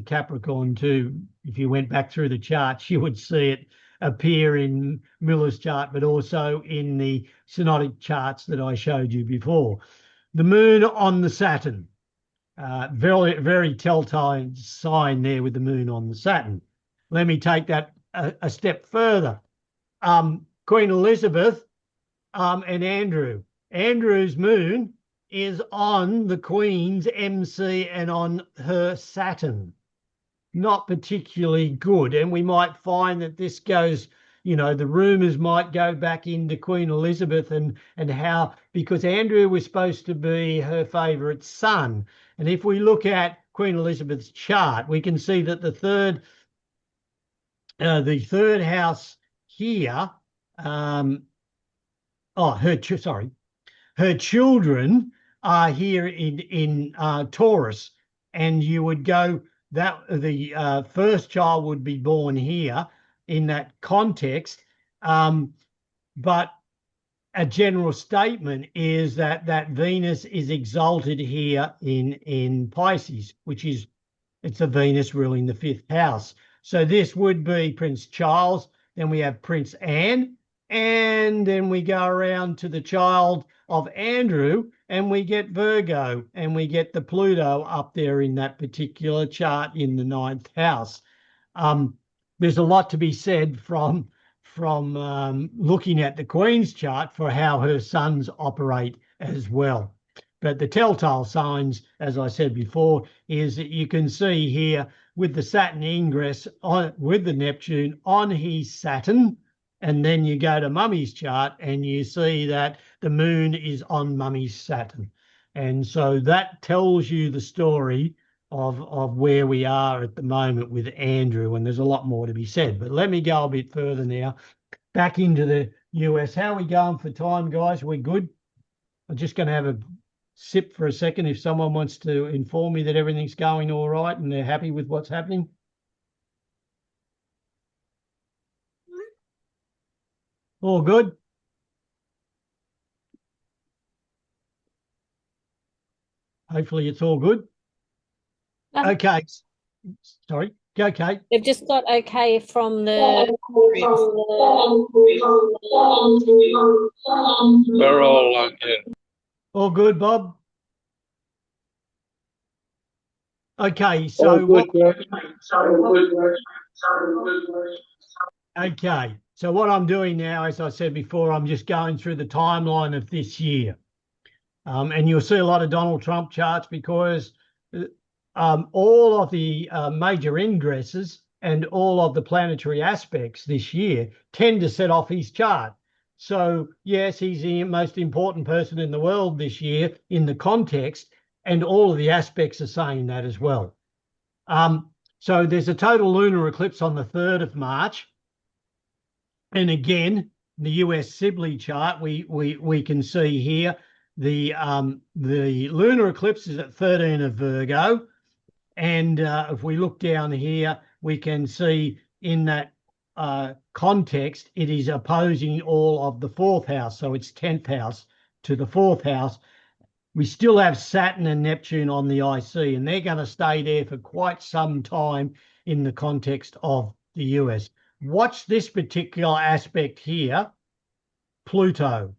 Capricorn too. If you went back through the charts, you would see it appear in Miller's chart, but also in the synodic charts that I showed you before. The moon on the Saturn, very, very telltale sign there with the moon on the Saturn. Let me take that a step further. Queen Elizabeth and Andrew. Andrew's moon is on the Queen's MC and on her Saturn. Not particularly good. And we might find that this goes, you know, the rumours might go back into Queen Elizabeth and how, because Andrew was supposed to be her favourite son. And if we look at Queen Elizabeth's chart, we can see that the third house here, her children are here in Taurus, and you would go that the first child would be born here in that context, but a general statement is that Venus is exalted here in Pisces, which is, it's a Venus ruling the fifth house. So this would be Prince Charles. Then we have Prince Anne, and then we go around to the child of Andrew, and we get Virgo, and we get the Pluto up there in that particular chart in the ninth house. There's a lot to be said from looking at the Queen's chart for how her sons operate as well. But the telltale signs, as I said before, is that you can see here with the Saturn ingress with the Neptune on his Saturn, and then you go to Mummy's chart and you see that the moon is on Mummy's Saturn. And so that tells you the story of where we are at the moment with Andrew, and there's a lot more to be said. But let me go a bit further now, back into the US. How are we going for time, guys? Are we good? I'm just going to have a sip for a second if someone wants to inform me that everything's going all right and they're happy with what's happening. All good? Hopefully it's all good. Okay. Sorry. Go, Kate. They've just got okay from the We're all yeah. All good, Bob? Okay, so what I'm doing now, as I said before, I'm just going through the timeline of this year. And you'll see a lot of Donald Trump charts because all of the major ingresses and all of the planetary aspects this year tend to set off his chart. So, yes, he's the most important person in the world this year in the context, and all of the aspects are saying that as well. So there's a total lunar eclipse on the 3rd of March. And again, the US Sibley chart, we can see here the lunar eclipse is at 13 of Virgo. And if we look down here, we can see in that context, it is opposing all of the 4th house. So it's 10th house to the 4th house. We still have Saturn and Neptune on the IC, and they're going to stay there for quite some time in the context of the US. Watch this particular aspect here, Pluto.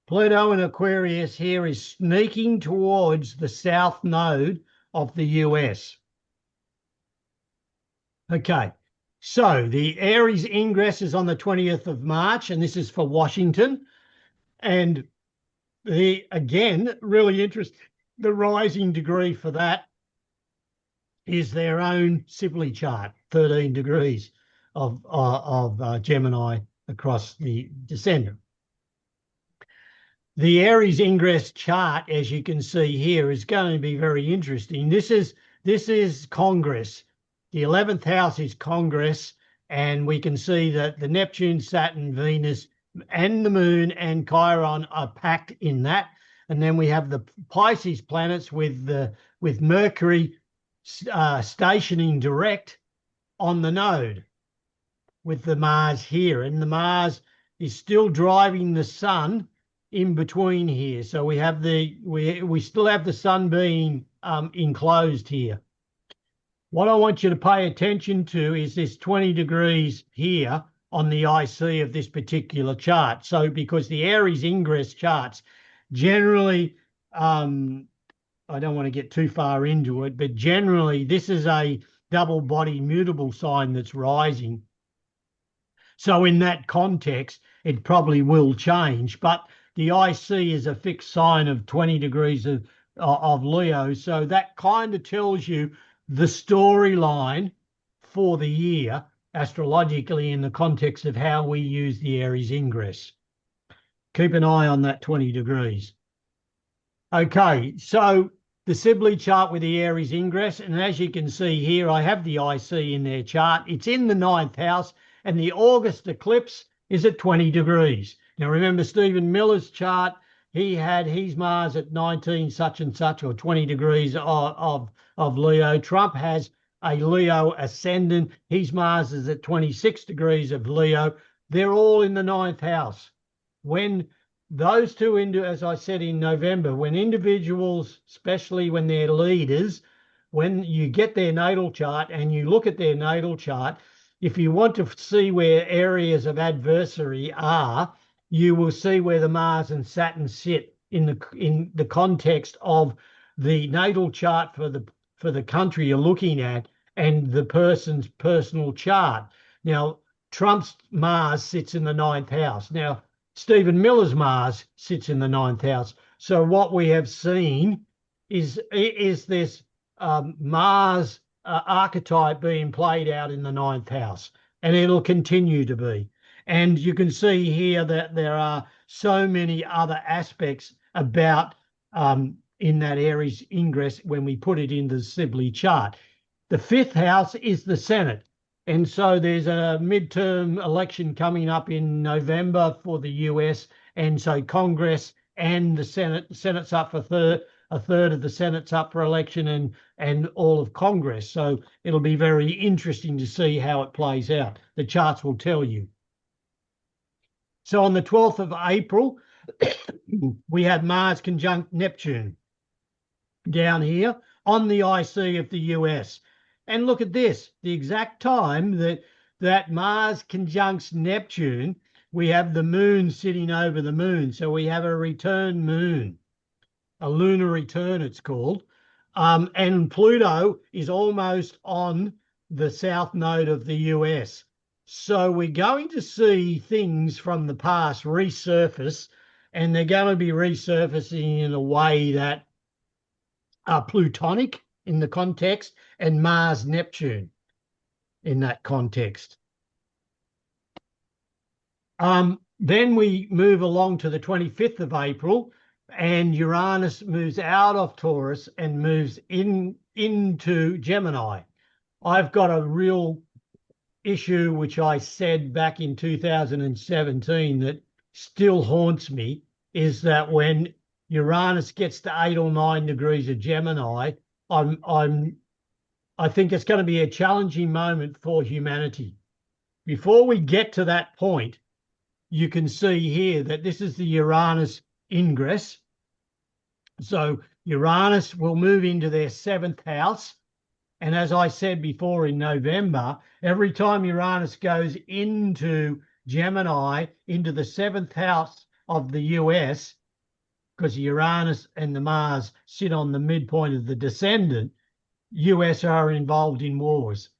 Pluto in Aquarius here is sneaking towards the south node of the US. Okay, so the Aries ingress is on the 20th of March, and this is for Washington. And again, really interesting, the rising degree for that is their own Sibley chart, 13 degrees of Gemini across the descendant. The Aries ingress chart, as you can see here, is going to be very interesting. This is Congress. The 11th house is Congress, and we can see that the Neptune, Saturn, Venus, and the Moon and Chiron are packed in that. And then we have the Pisces planets with Mercury stationing direct on the node with the Mars here. And the Mars is still driving the Sun in between here. So we have we still have the Sun being enclosed here. What I want you to pay attention to is this 20 degrees here on the IC of this particular chart. So because the Aries ingress charts generally, I don't want to get too far into it, but generally this is a double body mutable sign that's rising. So in that context, it probably will change. But the IC is a fixed sign of 20 degrees of Leo. So that kind of tells you the storyline for the year astrologically in the context of how we use the Aries ingress. Keep an eye on that 20 degrees. Okay, so the Sibley chart with the Aries ingress, and as you can see here, I have the IC in their chart. It's in the 9th house, and the August eclipse is at 20 degrees. Now remember Stephen Miller's chart, he had his Mars at 19 such and such, or 20 degrees of Leo. Trump has a Leo ascendant. His Mars is at 26 degrees of Leo. They're all in the 9th house. When those two, as I said in November, when individuals, especially when they're leaders, when you get their natal chart and you look at their natal chart, if you want to see where areas of adversary are, you will see where the Mars and Saturn sit in the context of the natal chart for the country you're looking at and the person's personal chart. Now, Trump's Mars sits in the 9th house. Now, Stephen Miller's Mars sits in the 9th house. So what we have seen is this Mars archetype being played out in the 9th house, and it'll continue to be. And you can see here that there are so many other aspects about in that Aries ingress when we put it in the Sibley chart. The 5th house is the Senate. And so there's a midterm election coming up in November for the US. And so Congress and the Senate's up for a third of the Senate's up for election and all of Congress. So it'll be very interesting to see how it plays out. The charts will tell you. So on the 12th of April, we had Mars conjunct Neptune down here on the IC of the US. And look at this, the exact time that Mars conjuncts Neptune, we have the moon sitting over the moon. So we have a return moon, a lunar return it's called. And Pluto is almost on the south node of the US. So we're going to see things from the past resurface, and they're going to be resurfacing in a way that are plutonic in the context, and Mars Neptune in that context. Then we move along to the 25th of April, and Uranus moves out of Taurus and moves into Gemini. I've got a real issue, which I said back in 2017 that still haunts me, is that when Uranus gets to 8 or 9 degrees of Gemini, I think it's going to be a challenging moment for humanity. Before we get to that point, you can see here that this is the Uranus ingress. So Uranus will move into their 7th house. And as I said before in November, every time Uranus goes into Gemini, into the 7th house of the US, because Uranus and the Mars sit on the midpoint of the descendant, US are involved in wars.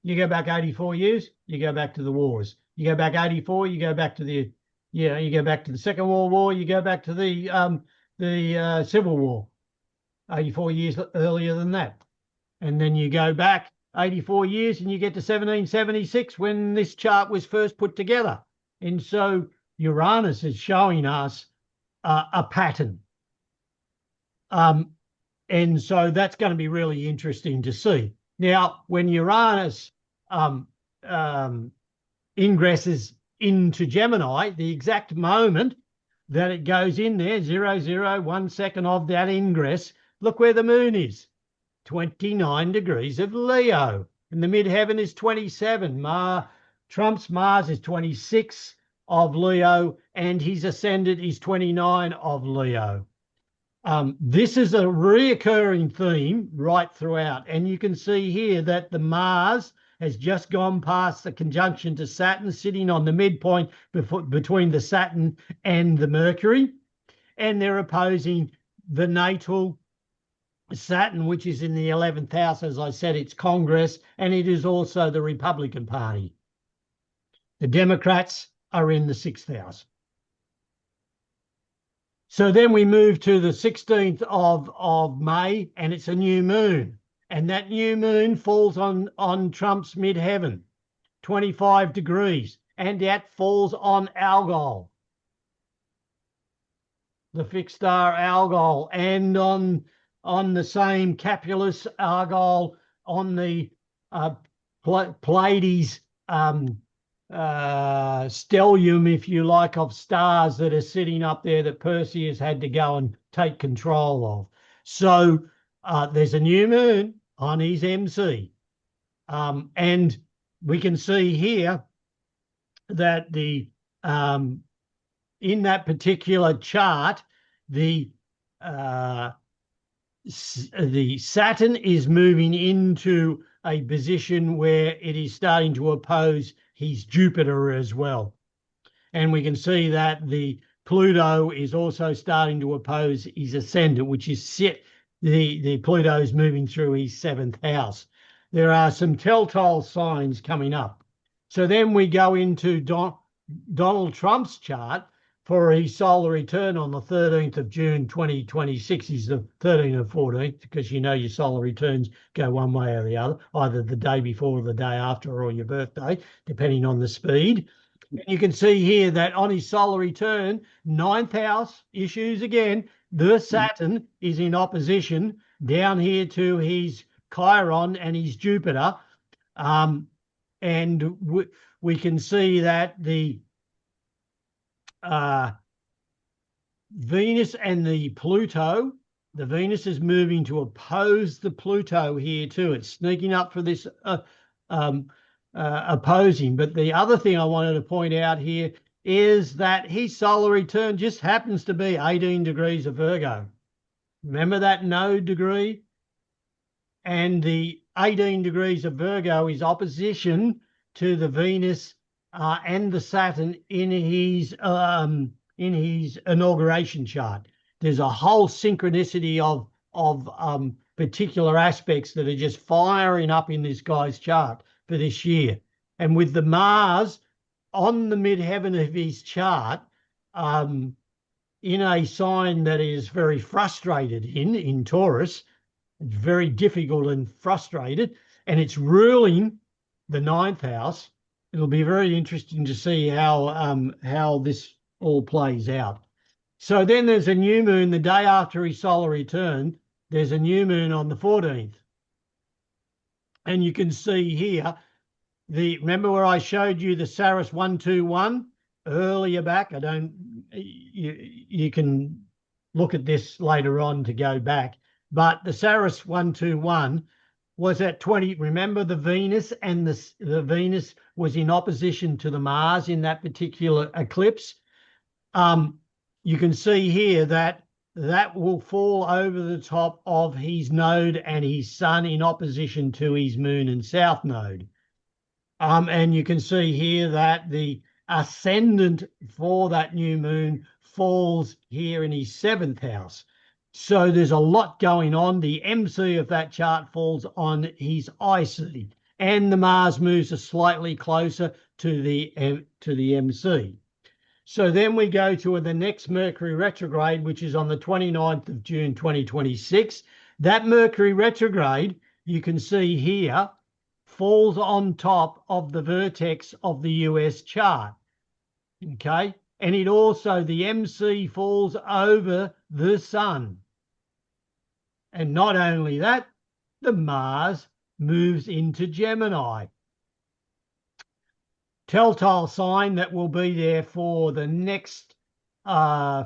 You go back 84 years, you go back to the wars. You go back 84, you go back to the, you go back to the Second World War, you go back to the Civil War, 84 years earlier than that. And then you go back 84 years and you get to 1776 when this chart was first put together. And so Uranus is showing us a pattern. And so that's going to be really interesting to see. Now, when Uranus ingresses into Gemini, the exact moment that it goes in there, 0.01 second of that ingress, look where the moon is, 29 degrees of Leo. And the midheaven is 27. Trump's Mars is 26 of Leo, and his ascendant is 29 of Leo. This is a reoccurring theme right throughout. And you can see here that the Mars has just gone past the conjunction to Saturn, sitting on the midpoint between the Saturn and the Mercury. And they're opposing the natal Saturn, which is in the 11th house. As I said, it's Congress, and it is also the Republican Party. The Democrats are in the 6th house. So then we move to the 16th of May, and it's a new moon. And that new moon falls on Trump's midheaven, 25 degrees, and that falls on Algol, the fixed star Algol, and on the same Capulus Algol on the Pleiades stellium, if you like, of stars that are sitting up there that Perseus had to go and take control of. So there's a new moon on his MC. And we can see here that the in that particular chart, the Saturn is moving into a position where it is starting to oppose his Jupiter as well. And we can see that the Pluto is also starting to oppose his ascendant, which is the Pluto is moving through his 7th house. There are some telltale signs coming up. So then we go into Donald Trump's chart for his solar return on the 13th of June 2026. He's the 13th or 14th, because you know your solar returns go one way or the other, either the day before or the day after, or your birthday, depending on the speed. You can see here that on his solar return, 9th house issues again. The Saturn is in opposition down here to his Chiron and his Jupiter. And we can see that the Venus and the Pluto, the Venus is moving to oppose the Pluto here too. It's sneaking up for this opposing. But the other thing I wanted to point out here is that his solar return just happens to be 18 degrees of Virgo. Remember that node degree? And the 18 degrees of Virgo is opposition to the Venus and the Saturn in his inauguration chart. There's a whole synchronicity of particular aspects that are just firing up in this guy's chart for this year. And with the Mars on the midheaven of his chart, in a sign that is very frustrated in Taurus, it's very difficult and frustrated, and it's ruling the 9th house. It'll be very interesting to see how this all plays out. So then there's a new moon the day after his solar return. There's a new moon on the 14th. And you can see here, remember where I showed you the SARs 121 earlier back? You can look at this later on to go back. But the SARs 121 was at 20. Remember the Venus, and the Venus was in opposition to the Mars in that particular eclipse. You can see here that will fall over the top of his node and his sun in opposition to his moon and south node. And you can see here that the ascendant for that new moon falls here in his 7th house. So there's a lot going on. The MC of that chart falls on his IC, and the Mars moves slightly closer to the MC. So then we go to the next Mercury retrograde, which is on the 29th of June 2026. That Mercury retrograde, you can see here, falls on top of the vertex of the US chart. Okay, and it also, the MC falls over the sun. And not only that, the Mars moves into Gemini. Telltale sign that will be there for the next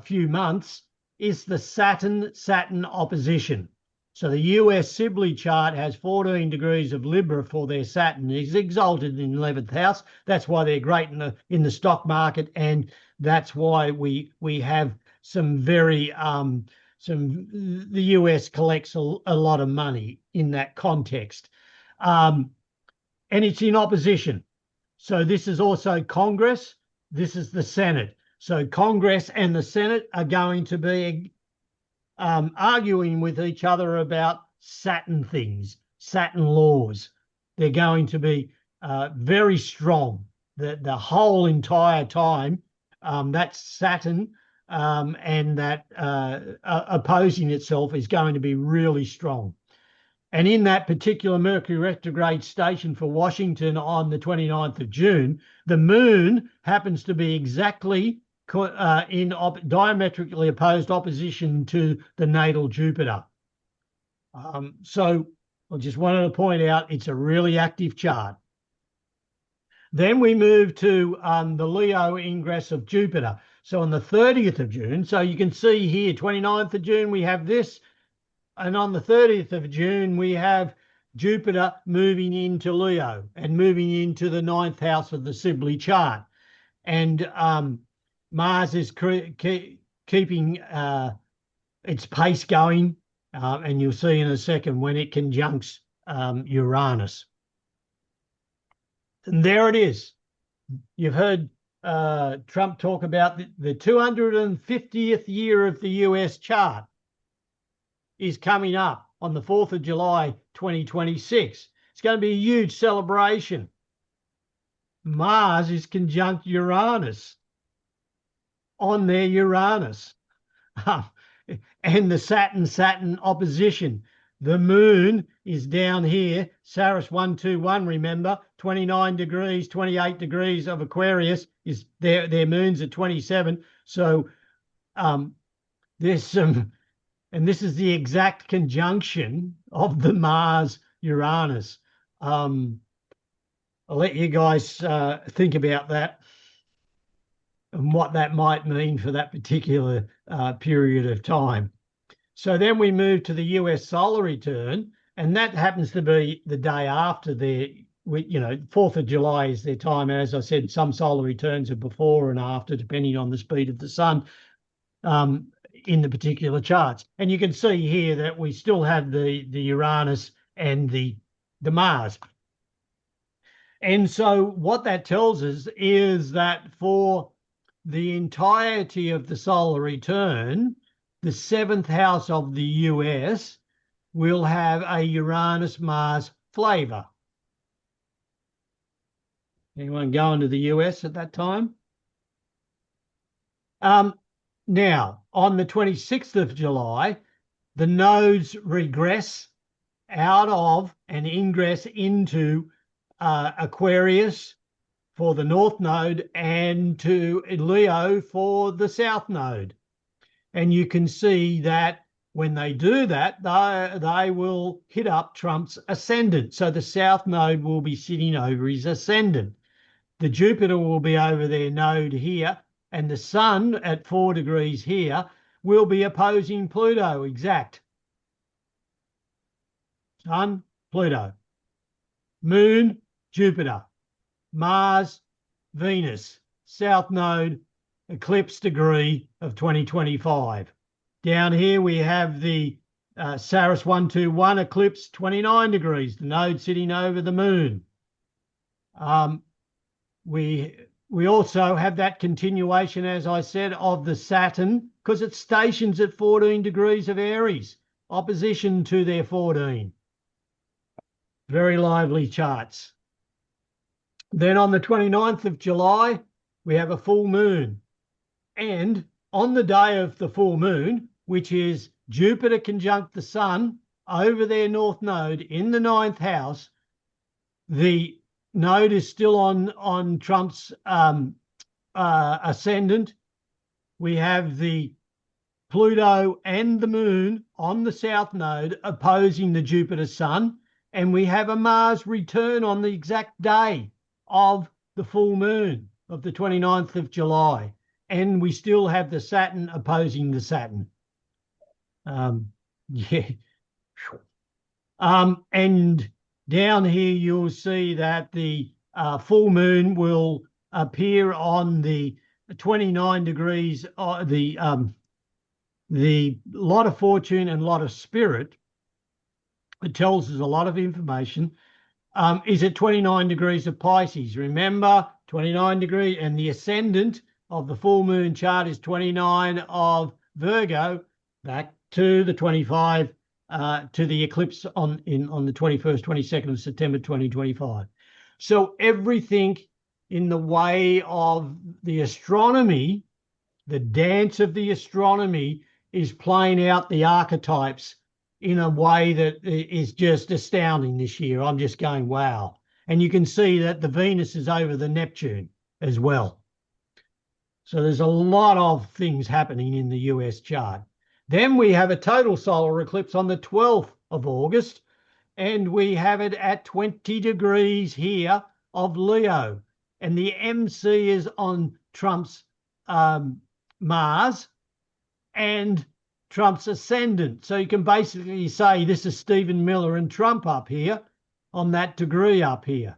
few months is the Saturn opposition. So the US Sibley chart has 14 degrees of Libra for their Saturn. It's exalted in 11th house. That's why they're great in the stock market, and that's why we have some very the US collects a lot of money in that context, and it's in opposition. So this is also Congress. This is the Senate. So Congress and the Senate are going to be arguing with each other about Saturn things, Saturn laws. They're going to be very strong the whole entire time. That's Saturn, and that opposing itself is going to be really strong. And in that particular Mercury retrograde station for Washington on the 29th of June, the moon happens to be exactly in diametrically opposed opposition to the natal Jupiter. So I just wanted to point out it's a really active chart. Then we move to the Leo ingress of Jupiter. So on the 30th of June, so you can see here, 29th of June, we have this. And on the 30th of June, we have Jupiter moving into Leo and moving into the 9th house of the Sibley chart. And Mars is keeping its pace going. And you'll see in a second when it conjuncts Uranus. And there it is. You've heard Trump talk about the 250th year of the US chart is coming up on the 4th of July, 2026. It's going to be a huge celebration. Mars is conjunct Uranus on their Uranus. And the Saturn opposition. The moon is down here, SARs 121, remember, 29 degrees, 28 degrees of Aquarius, is their moon's at 27. So there's some, and this is the exact conjunction of the Mars-Uranus. I'll let you guys think about that and what that might mean for that particular period of time. So then we move to the US solar return, and that happens to be the day after the, 4th of July is their time. And as I said, some solar returns are before and after, depending on the speed of the sun in the particular charts. And you can see here that we still have the Uranus and the Mars. And so what that tells us is that for the entirety of the solar return, the 7th house of the US will have a Uranus-Mars flavor. Anyone going to the US at that time? Now, on the 26th of July, the nodes regress out of and ingress into Aquarius for the north node and to Leo for the south node. And you can see that when they do that, they will hit up Trump's ascendant. So the south node will be sitting over his ascendant. The Jupiter will be over their node here, and the sun at 4 degrees here will be opposing Pluto, exact. Sun, Pluto. Moon, Jupiter. Mars, Venus. South node, eclipse degree of 2025. Down here we have the SARS 121 eclipse, 29 degrees, the node sitting over the moon. We also have that continuation, as I said, of the Saturn, because it stations at 14 degrees of Aries, opposition to their 14. Very lively charts. Then on the 29th of July, we have a full moon. And on the day of the full moon, which is Jupiter conjunct the sun over their north node in the 9th house, the node is still on Trump's ascendant. We have the Pluto and the moon on the south node opposing the Jupiter sun. And we have a Mars return on the exact day of the full moon of the 29th of July. And we still have the Saturn opposing the Saturn. Yeah. And down here, you'll see that the full moon will appear on the 29 degrees, the lot of fortune and lot of spirit. It tells us a lot of information. Is at 29 degrees of Pisces. Remember, 29 degrees, and the ascendant of the full moon chart is 29 of Virgo, back to the 25 to the eclipse on the 21st, 22nd of September 2025. So everything in the way of the astronomy, the dance of the astronomy is playing out the archetypes in a way that is just astounding this year. I'm just going, wow. And you can see that the Venus is over the Neptune as well. So there's a lot of things happening in the US chart. Then we have a total solar eclipse on the 12th of August, and we have it at 20 degrees here of Leo. And the MC is on Trump's Mars and Trump's ascendant. So you can basically say this is Stephen Miller and Trump up here on that degree up here.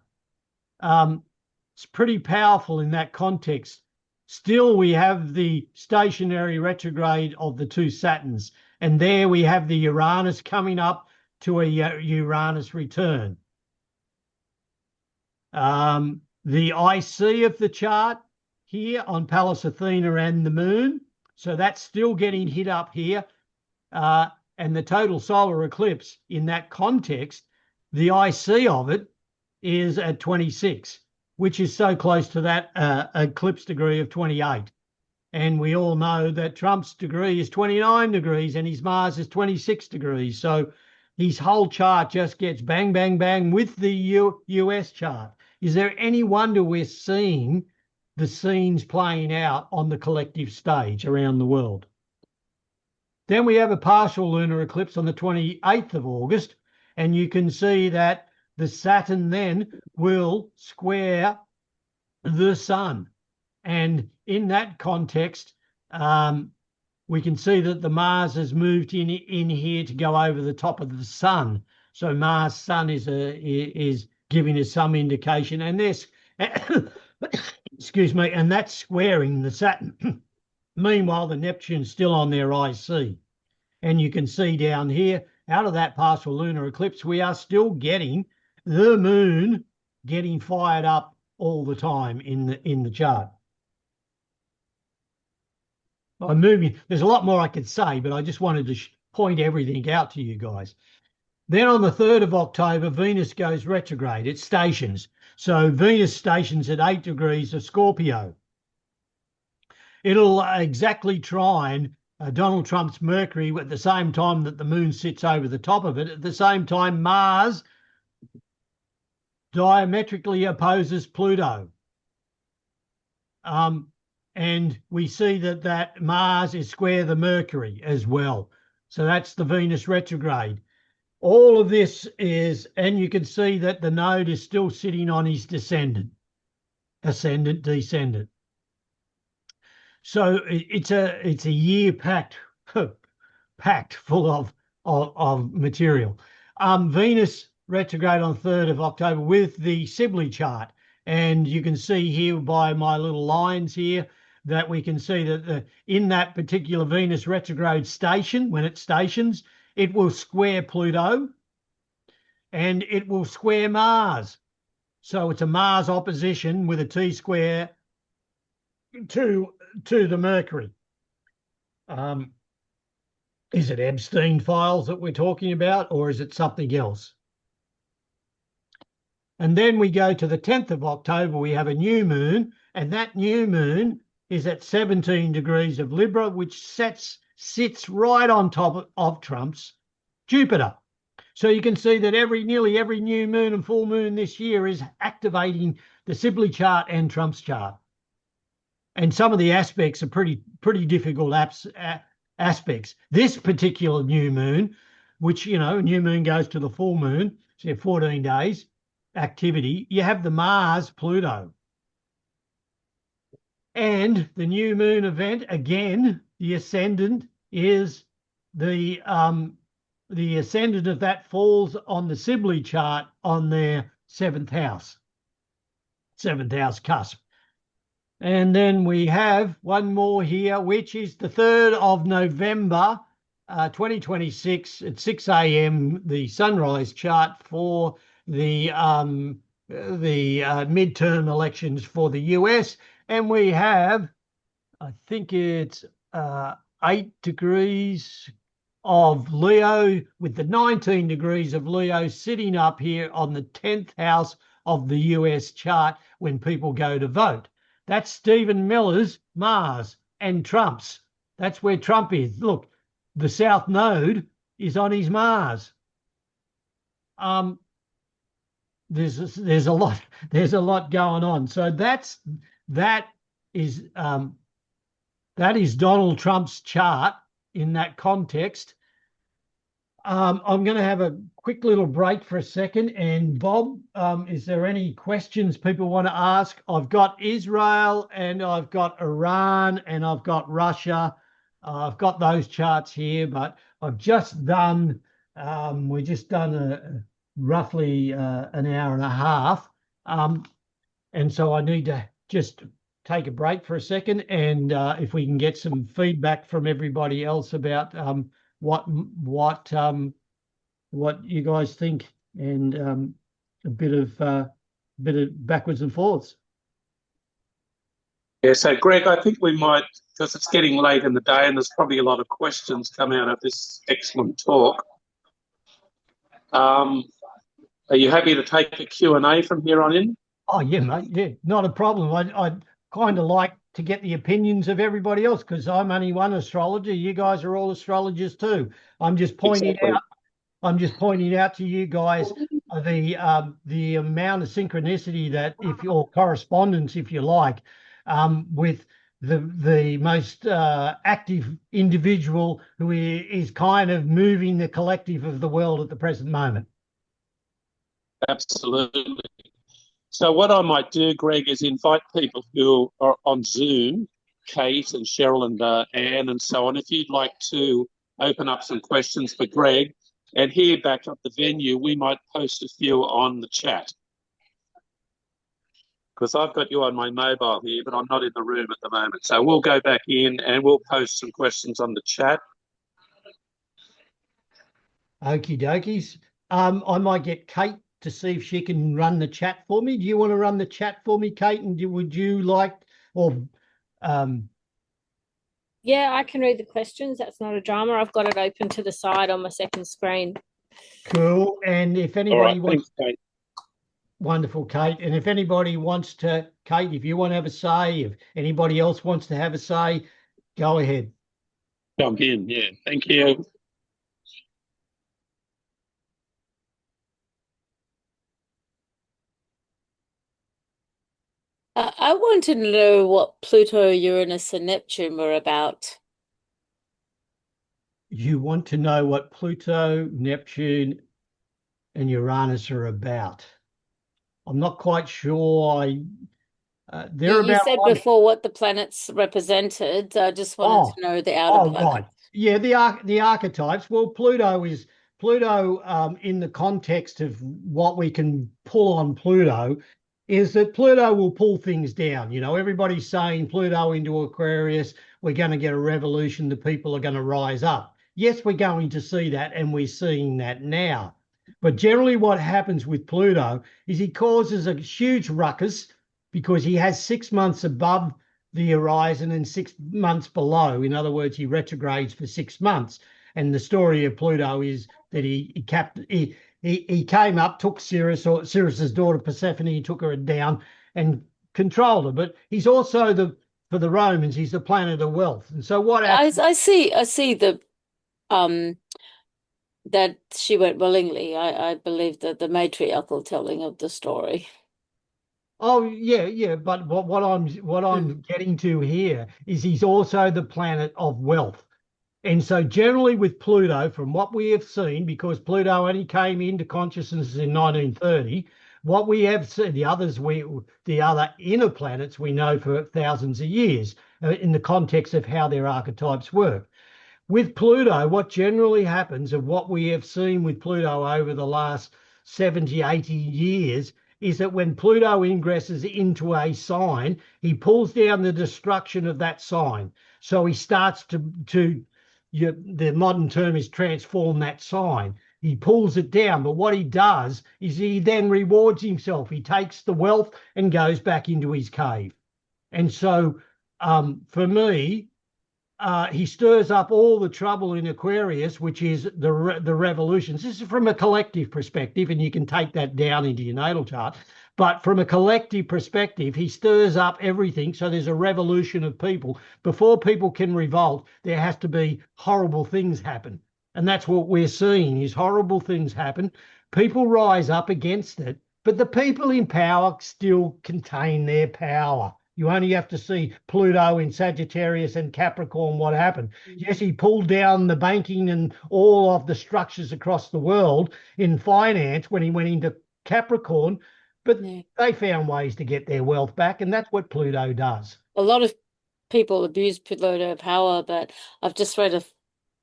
It's pretty powerful in that context. Still, we have the stationary retrograde of the two Saturns, and there we have the Uranus coming up to a Uranus return. The IC of the chart here on Pallas Athena and the moon, so that's still getting hit up here. And the total solar eclipse in that context, the IC of it is at 26, which is so close to that eclipse degree of 28. And we all know that Trump's degree is 29 degrees and his Mars is 26 degrees. So his whole chart just gets bang, bang, bang with the US chart. Is there any wonder we're seeing the scenes playing out on the collective stage around the world? Then we have a partial lunar eclipse on the 28th of August, and you can see that the Saturn then will square the Sun. And in that context, we can see that the Mars has moved in here to go over the top of the Sun. So Mars Sun is giving us some indication, and this, excuse me, and that's squaring the Saturn. Meanwhile, the Neptune's still on their IC. And you can see down here, out of that partial lunar eclipse, we are still getting the moon getting fired up all the time in the chart. I'm moving. There's a lot more I could say, but I just wanted to point everything out to you guys. Then on the 3rd of October, Venus goes retrograde. It stations. So Venus stations at 8 degrees of Scorpio. It'll exactly trine Donald Trump's Mercury at the same time that the moon sits over the top of it. At the same time, Mars diametrically opposes Pluto. And we see that Mars is square the Mercury as well. So that's the Venus retrograde. All of this is, and you can see that the node is still sitting on his descendant, ascendant, descendant. So it's a year packed full of material. Venus retrograde on 3rd of October with the Sibley chart. And you can see here by my little lines here that we can see that in that particular Venus retrograde station, when it stations, it will square Pluto and it will square Mars. So it's a Mars opposition with a T-square to the Mercury. Is it Epstein files that we're talking about, or is it something else? And then we go to the 10th of October, we have a new moon, and that new moon is at 17 degrees of Libra, which sits right on top of Trump's Jupiter. So you can see that nearly every new moon and full moon this year is activating the Sibley chart and Trump's chart. And some of the aspects are pretty difficult aspects. This particular new moon, which, new moon goes to the full moon, so 14 days activity, you have the Mars Pluto. And the new moon event, again, the ascendant is the ascendant of that falls on the Sibley chart on their 7th house cusp. And then we have one more here, which is the 3rd of November, 2026 at 6 a.m., the sunrise chart for the midterm elections for the US. And we have, I think it's 8 degrees of Leo with the 19 degrees of Leo sitting up here on the 10th house of the US chart when people go to vote. That's Stephen Miller's Mars and Trump's. That's where Trump is. Look, the South Node is on his Mars. There's a lot going on. So that is Donald Trump's chart in that context. I'm going to have a quick little break for a second. And Bob, is there any questions people want to ask? I've got Israel and I've got Iran and I've got Russia. I've got those charts here, but I've just done, we've just done roughly an hour and a half. And so I need to just take a break for a second. And if we can get some feedback from everybody else about what you guys think, and a bit of backwards and forwards. Yeah, so Greg, I think we might, because it's getting late in the day and there's probably a lot of questions come out of this excellent talk. Are you happy to take a Q&A from here on in? Oh, yeah, mate. Yeah, not a problem. I'd kind of like to get the opinions of everybody else, because I'm only one astrologer. You guys are all astrologers too. I'm just pointing out to you guys the amount of synchronicity that, or correspondence, if you like, with the most active individual who is kind of moving the collective of the world at the present moment. Absolutely. So what I might do, Greg, is invite people who are on Zoom, Kate and Cheryl and Anne and so on. If you'd like to open up some questions for Greg, and here back at the venue, we might post a few on the chat. Because I've got you on my mobile here, but I'm not in the room at the moment. So we'll go back in and we'll post some questions on the chat. Okie dokies. I might get Kate to see if she can run the chat for me. Do you want to run the chat for me, Kate? And would you like, or yeah, I can read the questions. That's not a drama. I've got it open to the side on my second screen. Cool. And if anybody wants, thanks, Kate. Wonderful, Kate. And if anybody wants to, Kate, if you want to have a say, if anybody else wants to have a say, go ahead. Jump in, yeah. Thank you. I want to know what Pluto, Uranus, and Neptune were about. You want to know what Pluto, Neptune, and Uranus are about? I'm not quite sure. You said before what the planets represented. I just wanted to know the outer planets. Right. Yeah, the archetypes. Well, Pluto in the context of what we can pull on Pluto is that Pluto will pull things down. You know, everybody's saying Pluto into Aquarius, we're going to get a revolution, the people are going to rise up. Yes, we're going to see that, and we're seeing that now. But generally what happens with Pluto is he causes a huge ruckus because he has 6 months above the horizon and 6 months below. In other words, he retrogrades for 6 months. And the story of Pluto is that he came up, took Ceres's daughter Persephone, he took her down and controlled her. But he's also for the Romans, he's the planet of wealth. And so what happens? I see the that she went willingly. I believe that the matriarchal telling of the story. Oh yeah. But what I'm getting to here is he's also the planet of wealth. And so generally with Pluto, from what we have seen, because Pluto only came into consciousness in 1930, what we have seen, the other inner planets we know for thousands of years in the context of how their archetypes work. With Pluto, what generally happens, and what we have seen with Pluto over the last 70, 80 years, is that when Pluto ingresses into a sign, he pulls down the destruction of that sign. So he starts the modern term is transform that sign. He pulls it down, but what he does is he then rewards himself. He takes the wealth and goes back into his cave. And so for me, he stirs up all the trouble in Aquarius, which is the revolutions. This is from a collective perspective, and you can take that down into your natal chart. But from a collective perspective, he stirs up everything. So there's a revolution of people. Before people can revolt, there has to be horrible things happen. And that's what we're seeing is horrible things happen. People rise up against it, but the people in power still contain their power. You only have to see Pluto in Sagittarius and Capricorn, what happened. Yes, he pulled down the banking and all of the structures across the world in finance when he went into Capricorn, but they found ways to get their wealth back, and that's what Pluto does. A lot of people abuse Pluto power, but I've just read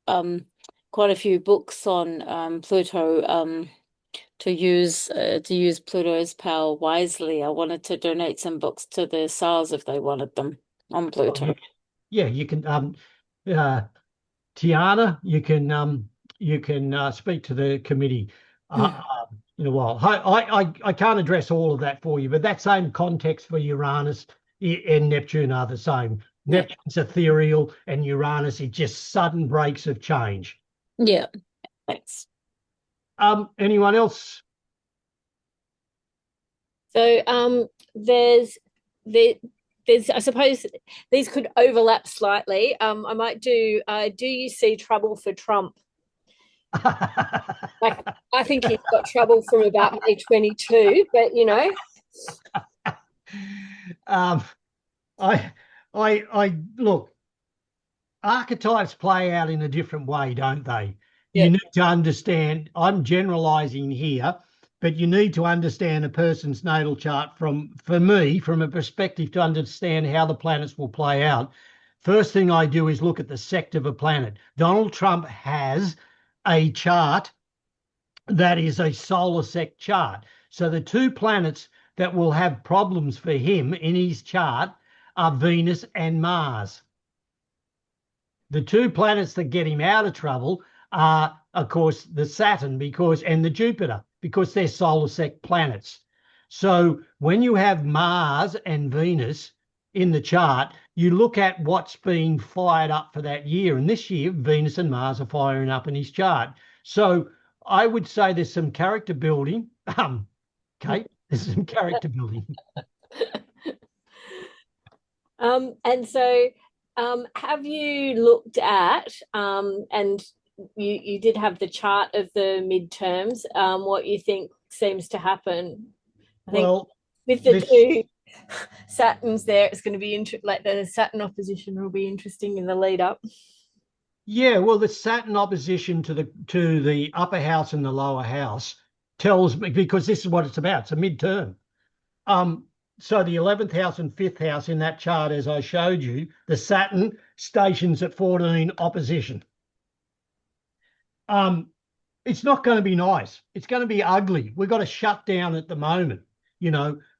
quite a few books on Pluto to use Pluto's power wisely. I wanted to donate some books to the SARs if they wanted them on Pluto. Yeah, you can Tiana, you can speak to the committee in a while. I can't address all of that for you, but that same context for Uranus and Neptune are the same. Yeah. Neptune's ethereal and Uranus is just sudden breaks of change. Yeah, thanks. Anyone else? So there's I suppose these could overlap slightly. I might do you see trouble for Trump? Like, I think he's got trouble from about May 22, but you know. I look, archetypes play out in a different way, don't they? Yeah. You need to understand, I'm generalizing here, but you need to understand a person's natal chart from a perspective to understand how the planets will play out. First thing I do is look at the sect of a planet. Donald Trump has a chart that is a solar sect chart. So the two planets that will have problems for him in his chart are Venus and Mars. The two planets that get him out of trouble are, of course, the Saturn and the Jupiter, because they're solar sect planets. So when you have Mars and Venus in the chart, you look at what's being fired up for that year. And this year, Venus and Mars are firing up in his chart. So I would say there's some character building. Kate, there's some character building. And so have you looked at and you did have the chart of the midterms, what you think seems to happen? I think with the two Saturns there, it's going to be like the Saturn opposition will be interesting in the lead up. Yeah, well, the Saturn opposition to the upper house and the lower house tells me, because this is what it's about. It's a midterm. So the 11th house and 5th house in that chart, as I showed you, the Saturn stations at 14 opposition. It's not going to be nice. It's going to be ugly. We've got a shutdown at the moment,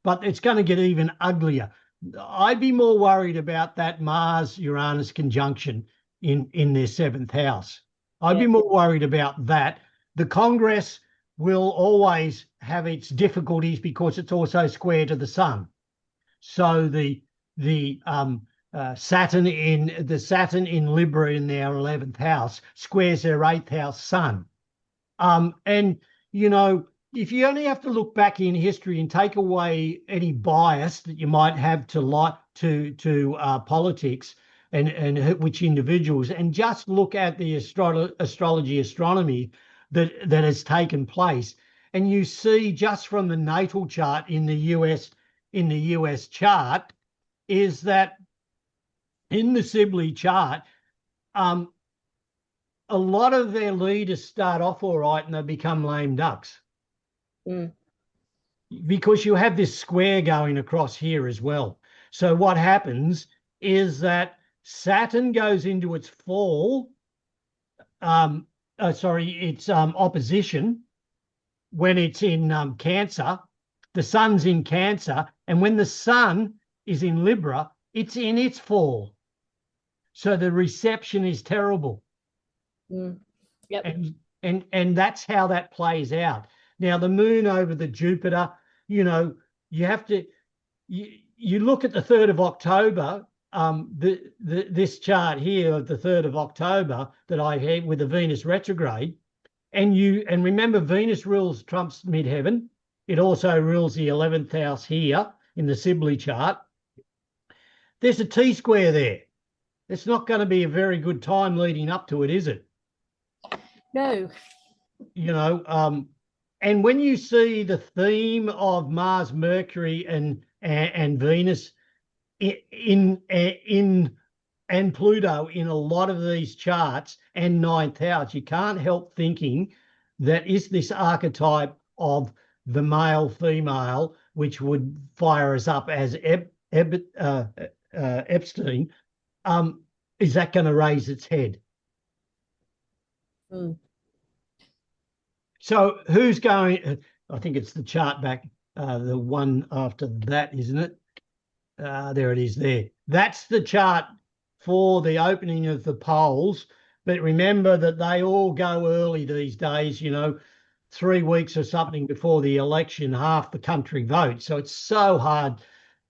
but it's going to get even uglier. I'd be more worried about that Mars-Uranus conjunction in their 7th house. I'd be more worried about that. The Congress will always have its difficulties because it's also square to the sun. So the Saturn in Libra in their 11th house squares their 8th house sun. And if you only have to look back in history and take away any bias that you might have to politics and which individuals, and just look at the astronomy that has taken place, and you see just from the natal chart in the US chart is that in the Sibley chart, a lot of their leaders start off all right and they become lame ducks. Because you have this square going across here as well. So what happens is that Saturn goes into its fall, its opposition when it's in Cancer. The sun's in Cancer, and when the sun is in Libra, it's in its fall. So the reception is terrible. Yep. And that's how that plays out. Now, the moon over the Jupiter, you have to, you look at the 3rd of October, this chart here of the 3rd of October that I had with the Venus retrograde, and remember Venus rules Trump's midheaven, It also rules the 11th house here in the Sibley chart. There's a T-square there. It's not going to be a very good time leading up to it, is it? No. You know, and when you see the theme of Mars, Mercury, and Venus in and Pluto in a lot of these charts and ninth house, you can't help thinking that is this archetype of the male female, which would fire us up as Epstein. Is that going to raise its head? Mm. So who's going? I think it's the chart back, the one after that, isn't it? There it is there. That's the chart for the opening of the polls. But remember that they all go early these days, you know, 3 weeks or something before the election, half the country votes. So it's so hard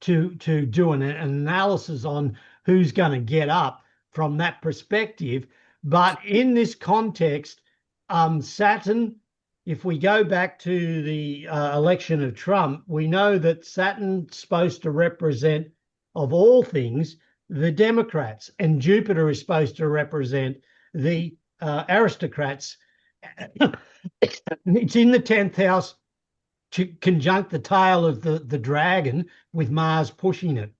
to do an analysis on who's going to get up from that perspective. But in this context, Saturn, if we go back to the election of Trump, we know that Saturn's supposed to represent, of all things, the Democrats, and Jupiter is supposed to represent the aristocrats. It's in the 10th house to conjunct the tail of the dragon with Mars pushing it.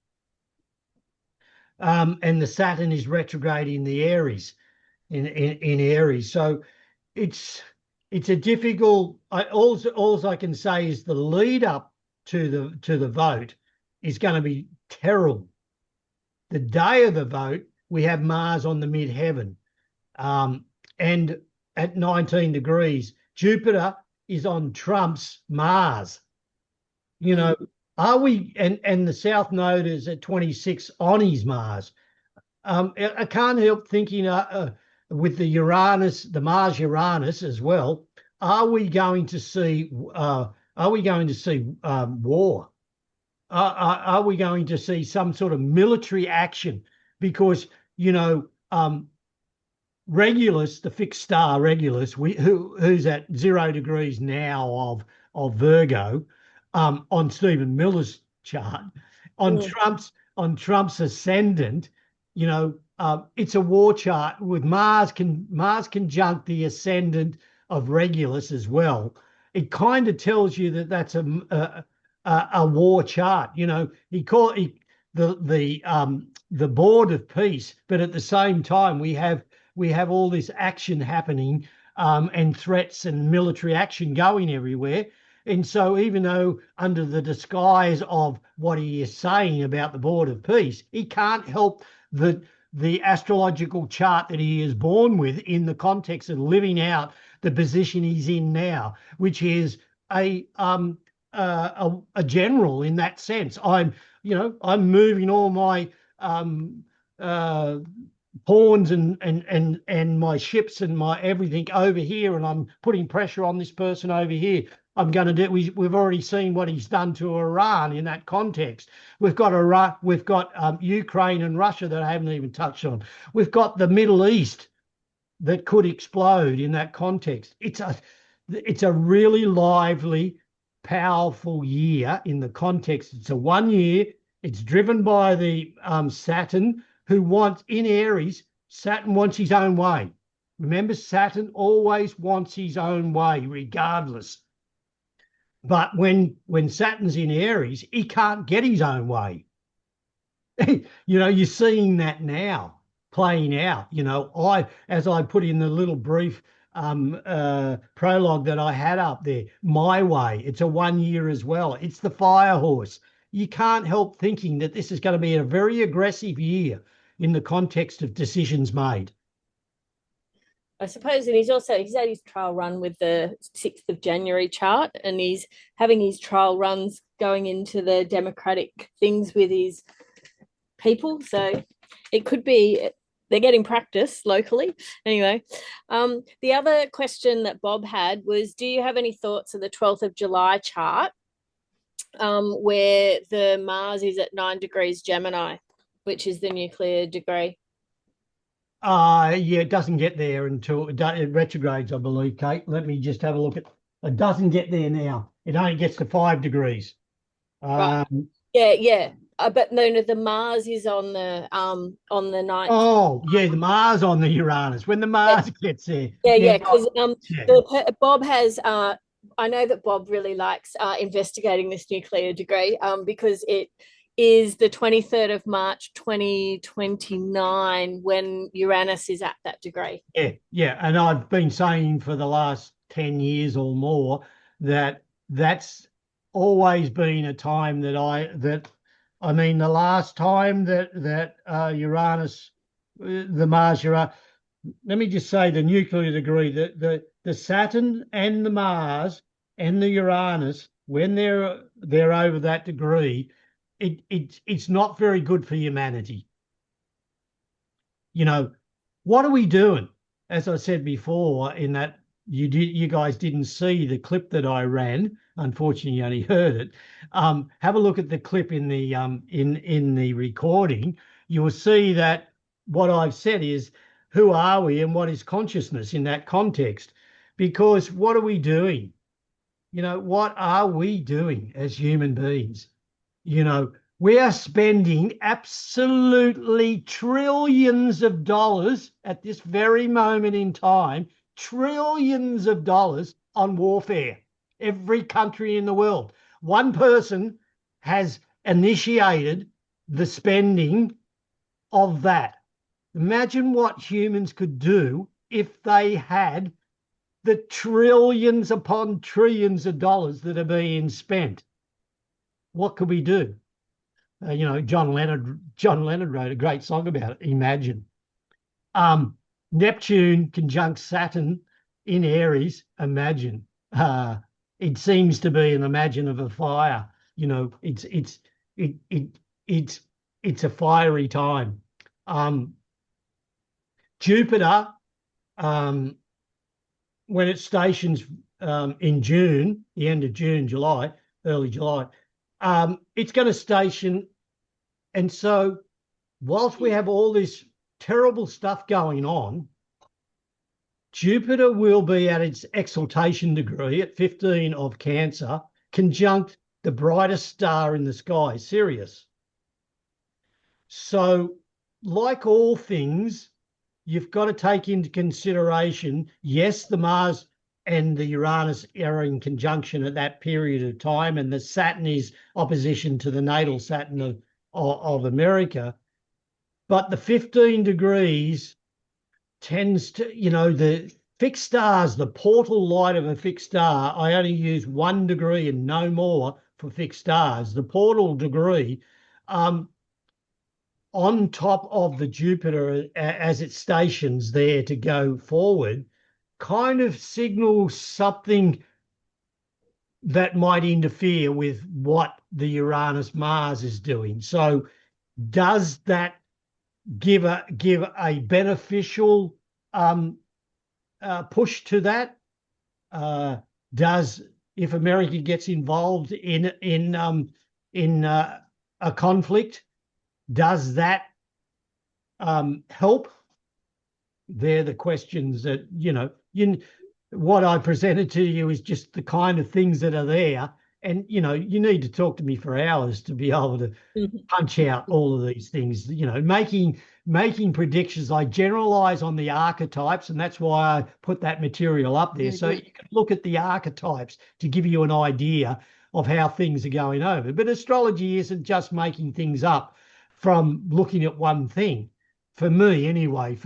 And the Saturn is retrograde in the Aries, in Aries. So it's a difficult. All I can say is the lead up to the vote is going to be terrible. The day of the vote, we have Mars on the midheaven, and at 19 degrees, Jupiter is on Trump's Mars. You know, are we? And the South Node is at 26 on his Mars. I can't help thinking with the Uranus, the Mars Uranus as well. Are we going to see? War? Are we going to see some sort of military action? Because, you know, Regulus, the fixed star Regulus, who's at 0 degrees now of Virgo, on Stephen Miller's chart, on Trump's ascendant, you know, it's a war chart with Mars conjunct the ascendant of Regulus as well. It kind of tells you that that's a war chart. You know, the board of peace, but at the same time we have all this action happening, and threats and military action going everywhere. And so even though under the disguise of what he is saying about the board of peace, he can't help the astrological chart that he is born with in the context of living out the position he's in now, which is a general in that sense. I'm moving all my pawns and my ships and my everything over here, and I'm putting pressure on this person over here. I'm going to do. We've already seen what he's done to Iran in that context. We've got Ukraine and Russia that I haven't even touched on. We've got the Middle East that could explode in that context. It's a really lively, powerful year in the context. It's a 1 year. It's driven by the Saturn, who wants in Aries. Saturn wants his own way. Remember, Saturn always wants his own way, regardless. But when Saturn's in Aries, he can't get his own way. You know, you're seeing that now playing out. You know, as I put in the little brief prologue that I had up there, my way. It's a 1 year as well. It's the fire horse. You can't help thinking that this is going to be a very aggressive year in the context of decisions made. I suppose, and he's had his trial run with the 6th of January chart, and he's having his trial runs going into the democratic things with his people. So it could be they're getting practice locally. Anyway, the other question that Bob had was, do you have any thoughts of the 12th of July chart, where the Mars is at 9 degrees Gemini, which is the nuclear degree? Yeah, it doesn't get there until it retrogrades, I believe, Kate. Let me just have a look at It doesn't get there now. It only gets to 5 degrees. Right. Yeah. But no, the Mars is on the 9th. Oh, yeah, the Mars on the Uranus. When the Mars gets there. Yeah, because Yeah. Bob has I know that Bob really likes investigating this nuclear degree because it is the 23rd of March 2029 when Uranus is at that degree. Yeah. And I've been saying for the last 10 years or more that that's always been a time that I mean, the last time that Uranus, the Mars Uranus, let me just say the nuclear degree, the Saturn and the Mars and the Uranus, when they're over that degree, it's not very good for humanity. You know, what are we doing? As I said before, in that you guys didn't see the clip that I ran. Unfortunately, you only heard it. Have a look at the clip in the in the recording. You will see that what I've said is, who are we and what is consciousness in that context? Because what are we doing? What are we doing as human beings? We are spending absolutely trillions of dollars at this very moment in time, trillions of dollars on warfare. Every country in the world. One person has initiated the spending of that. Imagine what humans could do if they had the trillions upon trillions of dollars that are being spent. What could we do? John Leonard wrote a great song about it. Imagine. Neptune conjunct Saturn in Aries. Imagine. It seems to be an imagine of a fire. It's a fiery time. Jupiter, when it stations in June, the end of June, July, early July, it's going to station. And so whilst we have all this terrible stuff going on, Jupiter will be at its exaltation degree at 15 of Cancer, conjunct the brightest star in the sky, Sirius. So like all things, you've got to take into consideration, yes, the Mars and the Uranus are in conjunction at that period of time, and the Saturn is opposition to the natal Saturn of America. But the 15 degrees tends to, the fixed stars, the portal light of a fixed star, I only use 1 degree and no more for fixed stars. The portal degree, on top of the Jupiter as it stations there to go forward, kind of signals something that might interfere with what the Uranus Mars is doing. So does that give a beneficial push to that? If America gets involved in a conflict, does that help? They're the questions that what I presented to you is just the kind of things that are there. And, you need to talk to me for hours to be able to punch out all of these things, making predictions. I generalize on the archetypes, and that's why I put that material up there. So you can look at the archetypes to give you an idea of how things are going over. But astrology isn't just making things up from looking at one thing. For me, anyway,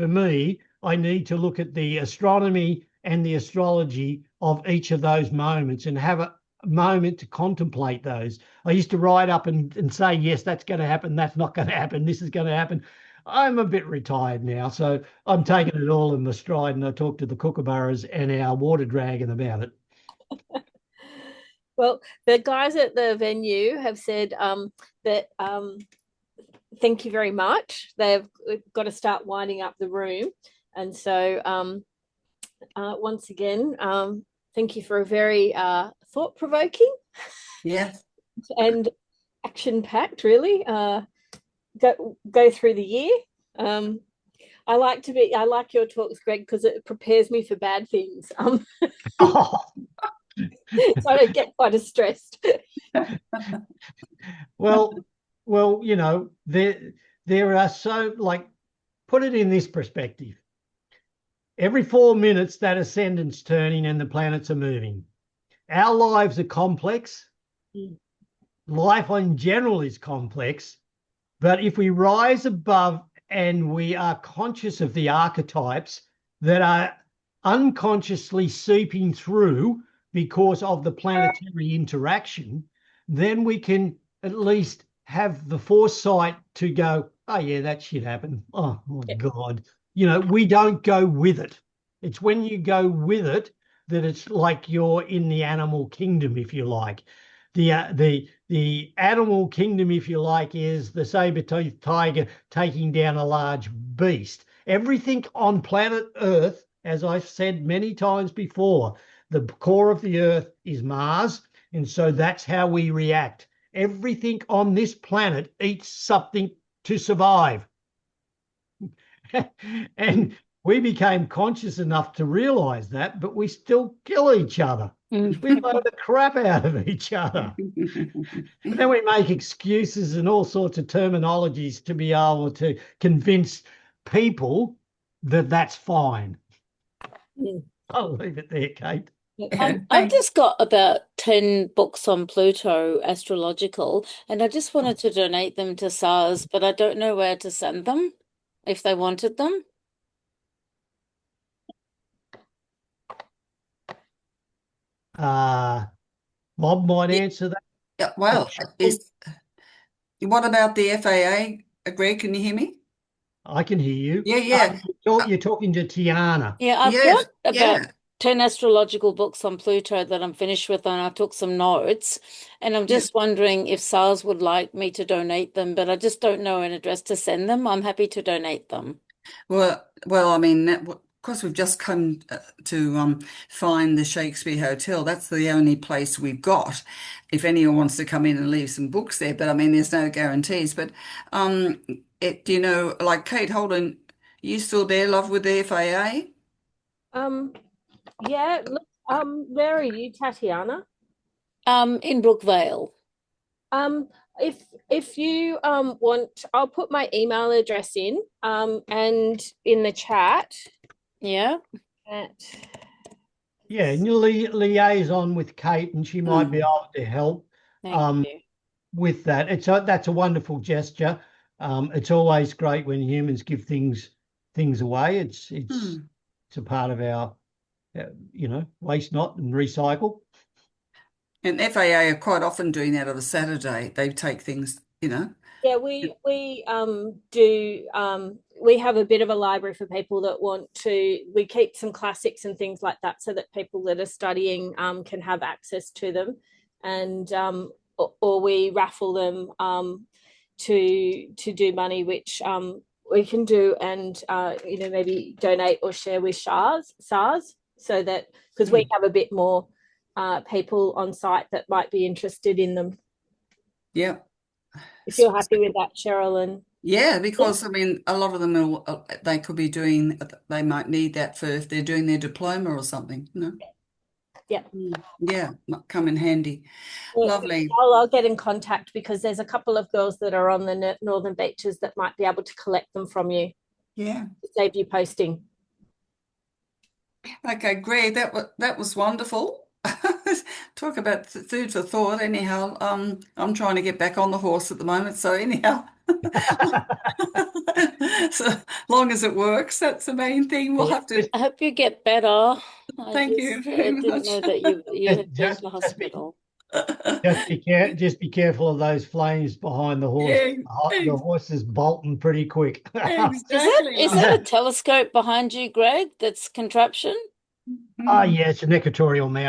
I need to look at the astronomy and the astrology of each of those moments and have a moment to contemplate those. I used to write up and say, yes, that's going to happen. That's not going to happen. This is going to happen. I'm a bit retired now, so I'm taking it all in the stride, and I talk to the kookaburras and our water dragon about it. Well, the guys at the venue have said that thank you very much. They've got to start winding up the room. And so once again, thank you for a very thought-provoking and action-packed, really, go through the year. I like your talks, Greg, because it prepares me for bad things. So I don't get quite as stressed. Well, you know, there are so, like, put it in this perspective. Every 4 minutes that ascendant's turning and the planets are moving. Our lives are complex. Life in general is complex. But if we rise above and we are conscious of the archetypes that are unconsciously seeping through because of the planetary interaction, then we can at least have the foresight to go, oh yeah, that shit happened. Oh my God. You know, we don't go with it. It's when you go with it that it's like you're in the animal kingdom, if you like. The animal kingdom, if you like, is the saber-toothed tiger taking down a large beast. Everything on planet Earth, as I've said many times before, the core of the Earth is Mars, and so that's how we react. Everything on this planet eats something to survive. And we became conscious enough to realize that, but we still kill each other. We blow the crap out of each other. And then we make excuses and all sorts of terminologies to be able to convince people that that's fine. I'll leave it there, Kate. I've just got about 10 books on Pluto, astrological, and I just wanted to donate them to SARS, but I don't know where to send them if they wanted them. Bob might answer that. Yeah, well, what about the FAA? Greg, can you hear me? I can hear you. Yeah. You're talking to Tiana. Yeah, I've got about 10 astrological books on Pluto that I'm finished with, and I took some notes. And I'm just wondering if SARS would like me to donate them, but I just don't know an address to send them. I'm happy to donate them. Well, I mean, of course, we've just come to find the Shakespeare Hotel. That's the only place we've got. If anyone wants to come in and leave some books there, but I mean, there's no guarantees. But you know, like Kate Holden, you still there, love, with the FAA? Yeah. Look, where are you, Tatiana? In Brookvale. If you want, I'll put my email address in and in the chat. Yeah. Yeah, and you liaison with Kate, and she might be able to help with that. That's a wonderful gesture. It's always great when humans give things away. It's a part of our you know, waste not and recycle. And FAA are quite often doing that on a Saturday. They take things, you know. Yeah, we do. We have a bit of a library for people that want to. We keep some classics and things like that, so that people that are studying can have access to them, and or we raffle them to do money, which we can do, and you know, maybe donate or share with SARS, so that because we have a bit more people on site that might be interested in them. Yeah. If you're happy with that, Cheryl. And yeah, because I mean, a lot of them they could be doing. They might need that for if they're doing their diploma or something. You know. Yeah, might come in handy. Well, lovely. I'll get in contact because there's a couple of girls that are on the northern beaches that might be able to collect them from you. Yeah, to save you posting. Okay, Greg, that was wonderful. Talk about food for thought. Anyhow, I'm trying to get back on the horse at the moment. So anyhow, so long as it works, that's the main thing. We'll have to. I hope you get better. Thank you very much. I didn't know that you had been to the hospital. Just be careful of those flames behind the horse. The horse is bolting pretty quick. Exactly. Is that a telescope behind you, Greg? That's contraption? Oh, yeah, it's an equatorial mount.